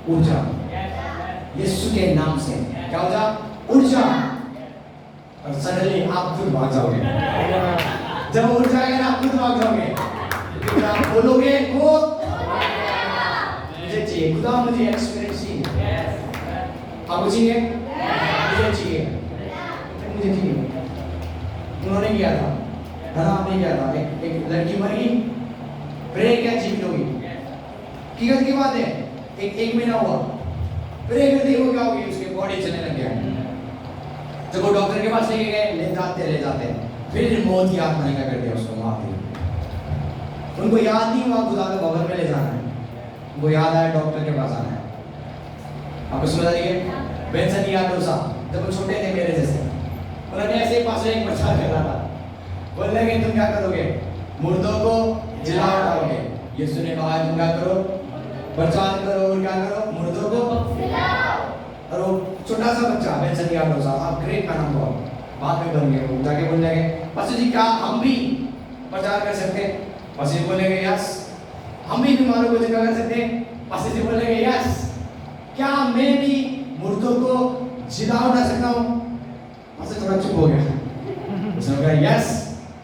ऊर्जा। यीशु के नाम से क्या हो जा? ऊर्जा। और सडनली आप खुद भाग जाओगे। जब ऊर्जा आएगा ना, आप खुद भाग जाओगे, क्योंकि आप बोलोगे वो मुझे चाहिए, खुदा मुझे एक्सपीरियंस चाहिए। आपको चाहिए? मुझे चाहिए, मुझे चाहिए। उन्होंने किया था, धना आपने किया था, एक लड़की मरी, प्रे क्या जीवित होगी। हकीकत की बात है, एक महीना हुआ, प्रे करते वो क्या होगी, उसके बॉडी चलने लग गया। जब वो डॉक्टर के पास लेके गए, ले जाते फिर मौत की आत्मा ने क्या कर दिया, उसको मार दिया। उनको याद नहीं हुआ खुदा के भवन में ले जाना है, उनको याद आया डॉक्टर के पास आना है। आपको समझ आ रही है? बेंसन या डोसा, जब वो छोटे थे मेरे जैसे, उन्होंने ऐसे ही पास एक प्रचार कर रहा था, बोल रहे तुम क्या करोगे? मुर्दों को जिला उठाओगे। यीशु ने कहा तुम क्या करो? प्रचार करो, और क्या करो? मुर्दों को जिलाओ। और वो छोटा सा बच्चा बेंसन या डोसा, आप ग्रेट का नाम हुआ, बाद में बन गए, वो जाके बोलने लगे, पास्टर जी क्या हम भी प्रचार कर सकते हैं? पास्टर जी बोलेंगे यस। हम भी बीमारों को जिला कर सकते हैं? पास्टर जी बोलेंगे यस। क्या मैं भी मुर्दों को जिला उठा सकता हूँ? पास्टर थोड़ा चुप हो गया, उसने कहा यस।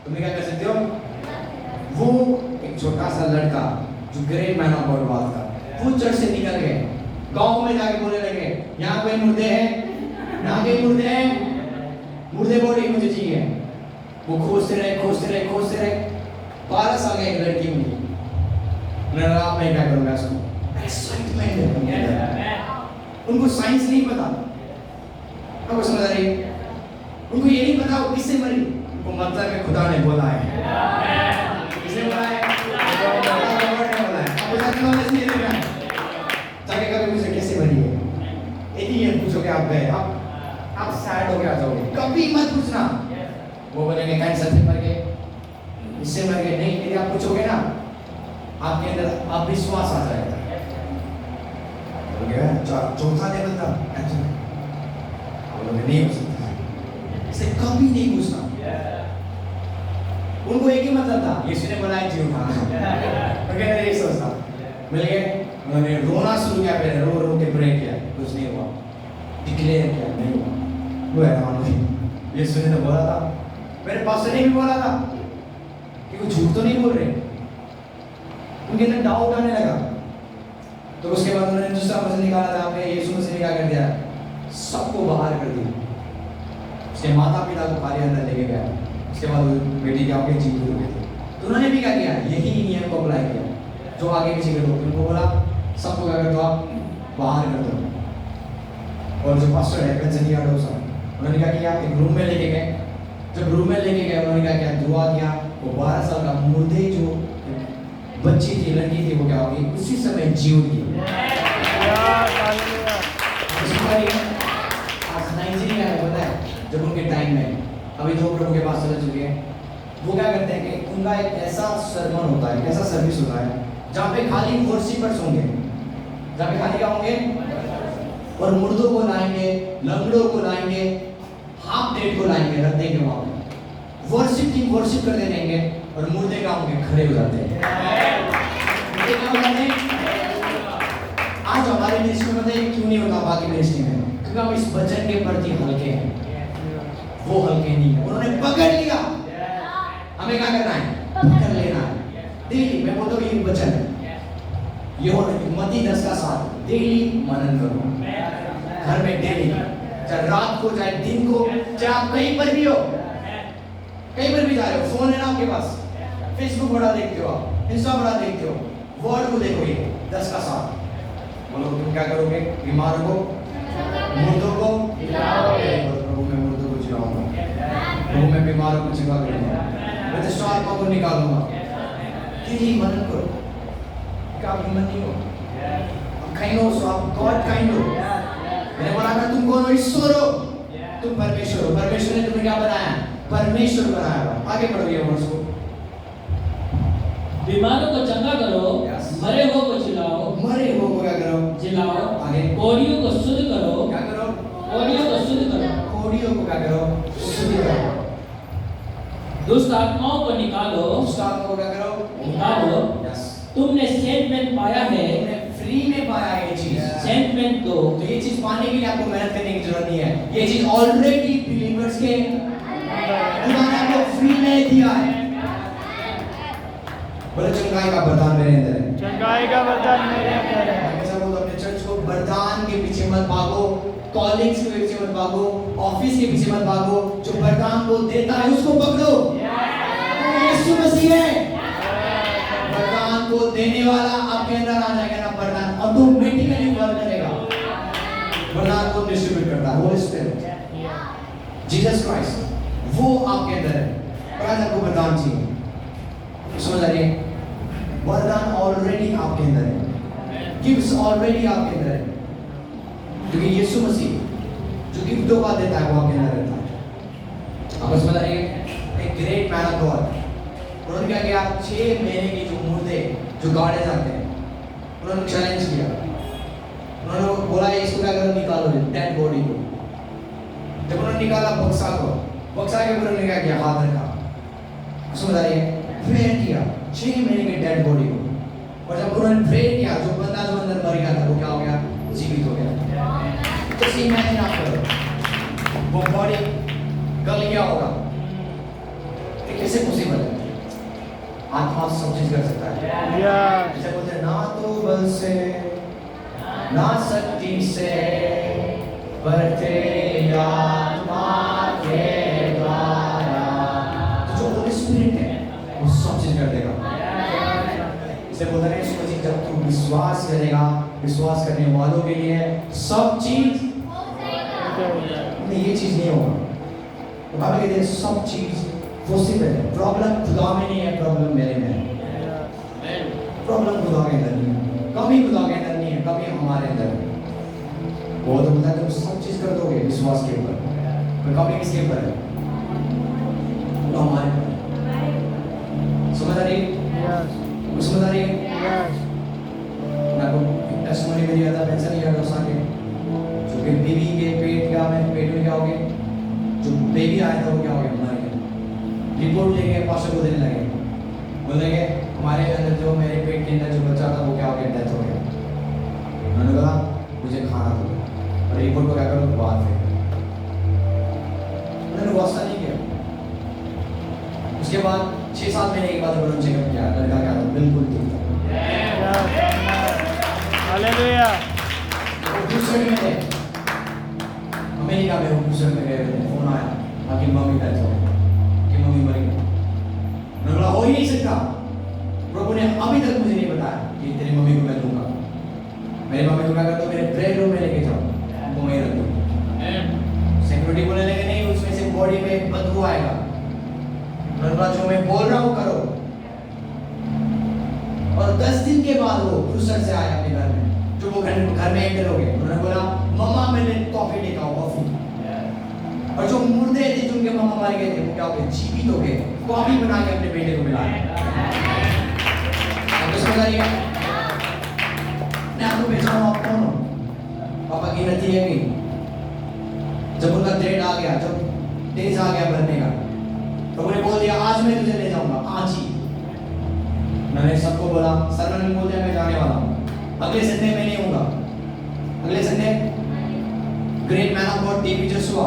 तुम क्या कर सकते हो? वो एक छोटा सा लड़का जो ग्रेट मैन ऑफ गॉड बात का, वो चर्च से निकल गए, गांव में जाके बोलने लगे यहाँ कोई मुर्दे हैं? यहाँ के मुर्दे हैं, मुर्दे बॉडी मुझे चाहिए। वो खोजते रहे 12 साल की एक लड़की मिली। मैं क्या करूँगा इसको? एक्साइटमेंट है, उनको साइंस नहीं पता। आपको समझ आ रही है? उनको ये नहीं पता वो किससे मरी, उनको मतलब है खुदा ने बोला है। किसने बोला है? आपको जाके नॉलेज नहीं देगा, जाके कभी मुझे कैसे मरी है यदि ये पूछोगे आप गए, आप सैड हो के आ जाओगे, कभी मत पूछना। वो बोलेंगे कैंसर से मर गए, इससे मर गए, नहीं। यदि आप पूछोगे ना, आपके अंदर आप विश्वास आ जाएगा। चौथा लेवल था कैंसर, नहीं हो सकता, इसे कभी नहीं पूछना। उनको एक ही मतलब था, यीशु ने बोला जीव था, ये सोचता। मिल गए, उन्होंने रोना शुरू किया, पहले रो के प्रे किया, कुछ नहीं हुआ, डिक्लेयर किया, नहीं हुआ, वो हैरान हुई। यीशु ने तो बोला था, मेरे पास्टर ने भी बोला था कि वो झूठ तो नहीं बोल रहे। उनके अंदर डाउट आने लगा, तो उसके बाद उन्होंने दूसरा वचन निकाला, जहाँ पे यीशु मसीह ने क्या कर दिया, सबको बाहर कर दिया। उसके माता पिता को खाली अंदर लेके गया, उसके बाद बेटी के आगे जीवित हो गए थे। तो उन्होंने भी क्या किया, यही नियम को अप्लाई किया, जो आगे पीछे के लोग, उनको बोला सबको क्या कर दो, आप बाहर कर दो। और जो पास्टर है बेंसनिया डोसा, उन्होंने क्या किया, एक रूम में लेके गए। जब रूम में लेके गए, उन्होंने क्या किया, दुआ किया। वो 12 साल का मुर्दे जो बच्ची थी, लड़की थी, वो क्या होगी, उसी समय जी उठी। नाइजीरिया में पता है, जब उनके टाइम में, अभी तो प्रभु के पास चले चुके हैं, वो क्या करते हैं कि उनका एक ऐसा सरमन होता है, ऐसा सर्विस होता है, जहाँ पे खाली वर्शिपर्स होंगे, जहाँ पे खाली क्या होंगे, और मुर्दों को लाएंगे, लंगड़ों को लाएंगे, हाफ डेड को लाएंगे, रख देंगे वहाँ पे, वर्शिप टीम वर्शिप करते रहेंगे, और मुर्दे क्या होंगे, खड़े हो जाते हैं। आज हमारे मिनिस्ट्री में पता है क्यों नहीं होता बाकी मिनिस्ट्री में, क्योंकि हम इस वचन के प्रति हल्के हैं, वो हल्के नहीं है। उन्होंने पकड़ लिया, हमें क्या करना है, पकड़ लेना है डेली। मैं बोलता हूँ ये वचन है, ये मत्ती 10:7 डेली मनन करो घर में, डेली, चाहे रात को चाहे दिन को, चाहे आप कहीं पर भी हो, कहीं पर भी जा रहे हो, फोन है ना आपके पास, फेसबुक बड़ा देखते हो आप, इंस्टा बड़ा देखते हो, वर्ड को देखो, ये 10:7 बोलो। तुम क्या करोगे, बीमारों को, मुर्दों को जिलाओगे, प्रभु मैं मुर्दों को जिलाऊंगा, प्रभु मैं बीमारों को जिला करूंगा, मैं दुष्ट आत्मा को निकालूंगा। यही मनन करो, क्या आप हिम्मत नहीं हो, आप काइंड हो, सो आप गॉड काइंड हो। मैंने बोला था तुम कौन हो, ईश्वर हो, तुम परमेश्वर हो। परमेश्वर ने तुम्हें क्या बनाया, परमेश्वर बनाया। आगे बढ़ो ये वर्ष को, बीमारों को चंगा करो, मरे हुओं को जिलाओ, मरे हुओं को क्या करो, जिलाओ। आगे कोढ़ियों को शुद्ध करो, क्या करो, कोढ़ियों को शुद्ध करो, कोढ़ियों को क्या करो, शुद्ध करो। दुष्ट आत्माओं को निकालो, दुष्ट आत्मा को क्या करो? निकालो। यस, तुमने सेंटमेंट पाया है, तुमने फ्री में पाया ये चीज। सेंटमेंट दो। तो ये चीज पाने के लिए आपको मेहनत करने की जरूरत नहीं है, ये चीज ऑलरेडी बिलीवर्स के खुदा ने आपको फ्री में दिया है। बोले चंगाई का वरदान मेरे अंदर है, चंगाई का वरदान मेरे अंदर है। ऐसा बोलो अपने चर्च को, वरदान के पीछे मत भागो, कॉलेज के पीछे मत भागो, ऑफिस के पीछे मत भागो, जो वरदान को देता है उसको पकड़ो। यीशु मसीह है, वरदान को देने वाला आपके अंदर आ जाएगा ना, वरदान ऑटोमेटिकली वर्क करेगा। वरदान को डिस्ट्रीब्यूट करता है होली स्पिरिट, जीसस क्राइस्ट, वो आपके अंदर है। और आज आपको वरदान चाहिए, समझ आ रही है? वरदान ऑलरेडी आपके अंदर है, गिफ्ट्स ऑलरेडी आपके अंदर है, क्योंकि यीशु मसीह जो गिफ्टों का देता है वो आपके अंदर रहता है। आप समझ आ रही है? एक ग्रेट मैन ऑफ गॉड, उन्होंने क्या किया? 6 महीने की जो मुर्दे जो गाड़े जाते हैं, उन्होंने चैलेंज किया, उन्होंने बोला इसको क्या करो, निकालो डेड बॉडी को। जब उन्होंने निकाला बक्सा को, बक्सा के ऊपर उन्होंने क्या किया? हाथ रखा, समझ आ रही है? प्रेयर किया 6 महीने के डेड बॉडी को, और जब उन्होंने प्रेयर किया जो बंदा जो अंदर मर गया था वो क्या हो गया? जीवित हो गया। तो इमेजिन आप करो वो बॉडी गल गया होगा, ये कैसे पॉसिबल है? आत्मा सब चीज कर सकता है। जैसे बोलते हैं ना तो बल से ना शक्ति से पर तेरी आत्मा के द्वारा, तो जो होली स्पिरिट है वो सब चीज कर देगा। इसे बोलते हैं यीशु मसीह, जब तू विश्वास करेगा, विश्वास करने वालों के लिए सब चीज, नहीं ये चीज नहीं होगा। तो बाबा कहते हैं सब चीज पॉसिबल है। प्रॉब्लम खुदा में नहीं है, प्रॉब्लम मेरे में है। प्रॉब्लम खुदा के अंदर नहीं है, कमी खुदा के अंदर नहीं है, कमी हमारे अंदर है। वो तो बोलता है तुम सब चीज कर दोगे विश्वास के ऊपर, तो कमी किसके ऊपर है? तो हमारे ऊपर। समझ आ रही है? समझ आ रही है? मैं को टेस्टिमनी मेरी आता पेंशन नहीं करता उसके, जो कि बेबी के पेट में क्या हो गया, जो बेबी आया था वो क्या हो गया? मर गया। रिपोर्ट लेके पास्टर को देने लगे, बोलने लगे हमारे अंदर जो मेरे पेट के अंदर जो बच्चा था वो क्या हो गया? डेथ हो गया। उन्होंने बोला मुझे खाना दो, और रिपोर्ट को क्या करो? बाहर फेंक। उन्होंने वास्ता नहीं किया। उसके बाद 6-7 महीने के बाद उन्होंने चेकअप किया, लड़का क्या था? बिल्कुल ठीक था। हालेलुया। दूसरे में थे अमेरिका में, वो दूसरे में गए थे, फोन आया आपकी मम्मी डेथ हो गई, कि मम्मी मर गई। मैंने बोला हो ही नहीं सकता, प्रभु ने अभी तक मुझे नहीं बताया कि तेरी मम्मी को मैं दूंगा। मेरी मम्मी को क्या करता, मेरे प्रेयर रूम में लेके जाओ, उनको वहीं रख दो। सिक्योरिटी बोलने लगे नहीं, उसमें से बॉडी में बदबू आएगा। मैंने बोला जो मैं बोल रहा हूँ करो। और 10 दिन के बाद वो फुर्सत से आए अपने घर में, जो वो घर में एंटर हो गए। उन्होंने बोला मम्मा मैंने कॉफी लेकर आओ, कॉफी। और जो मुर्दे थे जिनके मम्मा मर गए थे वो क्या हो गए? जीवित हो गए। कॉफी बना के अपने बेटे को मिलाया। आपको समझ आ रही है? मैं आपको पहचान आप कौन हो? पापा की नती है कि जब उनका डेट आ गया, जब डेज आ गया भरने का, तो उन्हें बोल दिया आज मैं तुझे ले जाऊंगा, आज ही। मैंने सबको बोला, सर मैंने बोल दिया मैं जाने वाला हूँ, अगले संडे में नहीं होगा। अगले Sunday great man of God TV जो हुआ,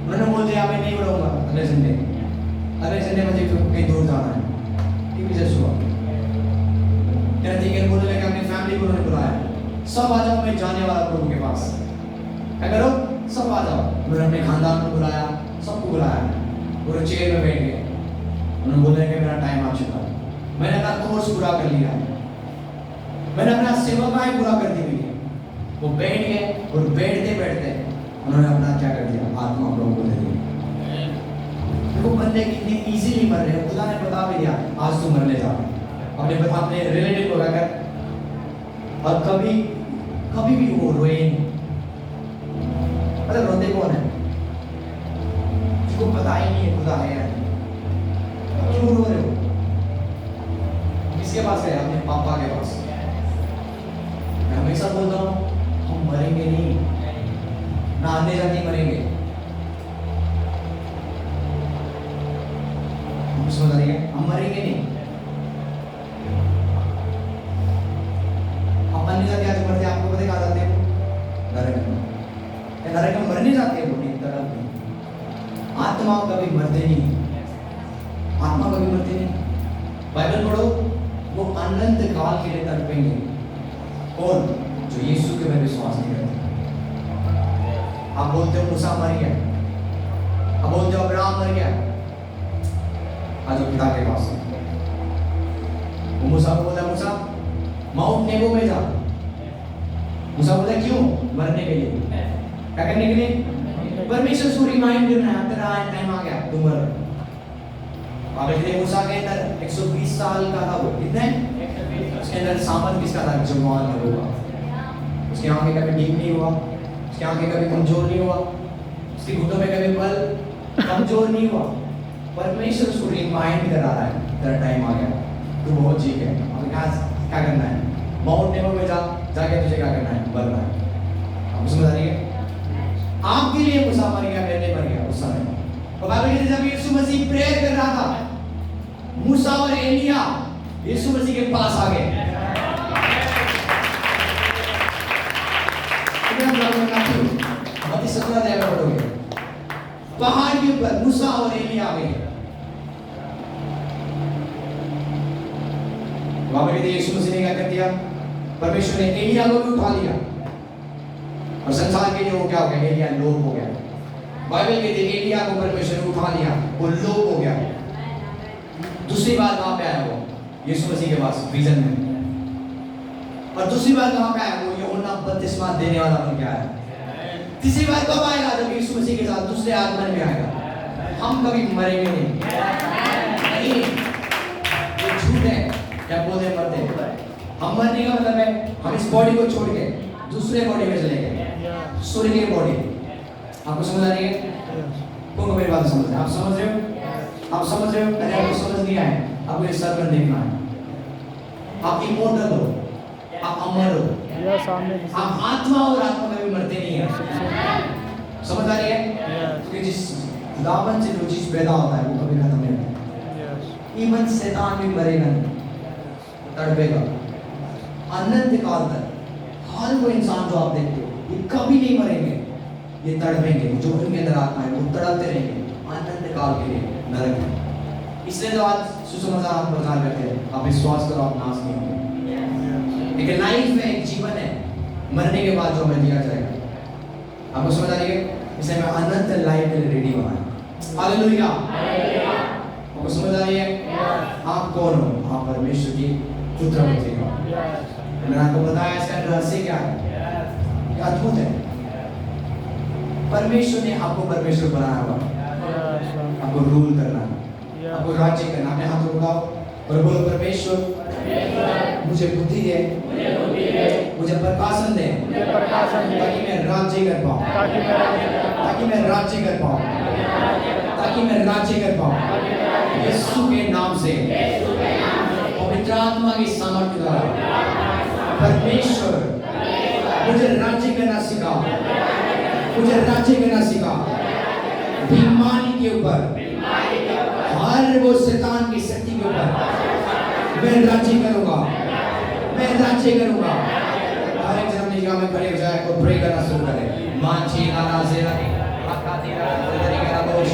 उन्होंने बोल दिया मैं नहीं बढ़ूंगा अगले संडे। अगले संडे मुझे कहीं दूर जाना है, टीवी जो हुआ। तेरा ठीक है, बोलने लगे अपनी फैमिली को उन्होंने बुलाया, सब आ जाओ मैं जाने वाला प्रभु के पास। क्या करो? सब आ जाओ। उन्होंने अपने खानदान को बुलाया, सबको बुलाया, वो चेयर में बैठ गए। उन्होंने बोला कि मेरा टाइम आ चुका है, मैंने अपना कोर्स पूरा कर लिया, मैंने अपना सेवाकाय पूरा कर दी हुई है। वो बैठ गए और बैठते बैठते उन्होंने अपना क्या कर दिया? आत्मा प्रभु को दे दिया। देखो बंदे कितने इजीली मर रहे हैं, खुदा ने बता भी दिया आज तू मरने जा रहा है। अपने रिलेटिव को कहकर, और कभी भी वो रोए नहीं। मतलब रोते कौन है? जिसको पता ही नहीं है खुदा है या नहीं। क्यों रो रहे हो? किसके पास गए? अपने पापा के पास। मैं हमेशा बोलता हूँ हम मरेंगे नहीं, ना आने जाते मरेंगे। आपको समझ आ रही है? हम मरेंगे नहीं। हम अन्य जाति आज मरते, आपको पता है कहाँ जाते हैं? नरक में। नरक में मरने जाते हैं वो, नहीं तरफ नहीं। आत्मा कभी मरते नहीं, आत्मा कभी मरते नहीं। बाइबल पढ़ो, वो अनंत काल के लिए तड़पेंगे। कौन? जो यीशु के में विश्वास नहीं करते। आप बोलते हो मूसा मर गया, आप बोलते हो अब्राहम मर गया, आज वो पिता के पास है। वो मूसा को बोला, मूसा माउंट नेबो में जा। मूसा बोला क्यों? मरने के लिए। क्या करने के लिए? परमेश्वर को रिमाइंड करना है, तेरा टाइम आ गया, तुम मर। अब इसलिए मूसा के अंदर 120 साल का था वो, कितने? उसके अंदर सामर्थ किसका था? जवान होगा। उसकी आंखें कभी ठीक नहीं हुआ, उसकी आंखें कभी कमजोर नहीं हुआ, उसकी घुटनों में कभी बल कमजोर नहीं हुआ। परमेश्वर उसको रिमाइंड करा रहा है, तेरा टाइम आ गया, तू बहुत ठीक है। अब क्या करना है? माउंट नेबो में जाके तुझे क्या करना है? मरना है। आपको समझ आ रही है? आपके लिए मूसा मर गया, मेरे लिए मर गया उस समय। और बाइबल कहती है जब यीशु मसीह प्रेयर कर रहा था, मूसा और एलिया यीशु मसीह के पास आ गए। मत्ती 17 अध्याय में पढ़ोगे, पहाड़ के ऊपर मूसा और एलिया आ गए। बाइबल कहती है यीशु मसीह ने क्या कर दिया? परमेश्वर ने एलिया को भी उठा लिया और संसार के लिए वो क्या हो गया? एलिया लोप हो गया। बाइबल कहती है एलिया को परमेश्वर ने उठा लिया, वो लोप हो गया। दूसरी बार कहां पे आया वो? यीशु मसीह के पास विजन में। और दूसरी बार कहां पे आया वो? यूहन्ना बपतिस्मा देने वाला बन के आया। तीसरी बार कब आएगा? जब यीशु मसीह के साथ दूसरे आगमन में आएगा। हम कभी मरेंगे नहीं, ये झूठ है। क्या बोलते मरते? हम मरने का मतलब है हम इस बॉडी को छोड़ के दूसरे बॉडी में चलेंगे, स्वर्गीय बॉडी। आपको समझ आ रही है? कौन मेरी बात समझ रहे हैं? आप समझ रहे हो? आप समझ रहे हो? अरे आपको समझ नहीं आए, आपको इस सर्कल देखना है। आप इमोर्टल हो, आप अमर हो, आप आत्मा और आत्मा कभी मरते नहीं है। समझ आ रही है? क्योंकि जिस दामन से जो चीज पैदा होता है वो कभी खत्म नहीं होता। इवन शैतान भी मरेगा नहीं, तड़पेगा अनंत काल तक। हर वो इंसान जो आप देखते हो ये कभी नहीं मरेंगे, ये तड़पेंगे। जो उनके अंदर आत्मा है वो तड़पते रहेंगे अनंत काल के लिए नरक में। इसलिए तो आज सुसमाचार हम प्रचार करते हैं, आप विश्वास करो, आप नाश नहीं होंगे। एक लाइफ में एक जीवन है मरने के बाद जो हमें दिया जाएगा। आपको समझ आ रही है? इसलिए मैं अनंत लाइफ के लिए रेडी हुआ है। हालेलुया। आपको समझ आ रही है? आप कौन हो? आप परमेश्वर की पुत्र पुत्री हो। मैंने आपको बताया इसका रहस्य क्या है, क्या अद्भुत है। परमेश्वर ने आपको परमेश्वर बनाया हुआ, आपको रूल करना, आपको राज्य करना। अपने हाथों को उठाओ और बोलो, परमेश्वर मुझे बुद्धि दे, मुझे प्रकाशन दे, ताकि मैं राज्य कर पाऊँ, ताकि मैं राज्य कर पाऊँ, ताकि मैं राज्य कर पाऊँ। यीशु के नाम से पवित्र आत्मा की सामर्थ्य द्वारा परमेश्वर मुझे राज्य करना सिखा, मुझे राज्य करना सिखा। बीमारी के ऊपर, हर वो शैतान की शक्ति के ऊपर मैं राज्य करूंगा, मैं राज्य करूंगा। हर एक जन निगाह में खड़े हो जाए और प्रे करना शुरू करें। मांची नाना जेरा आका तेरा तेरी का वो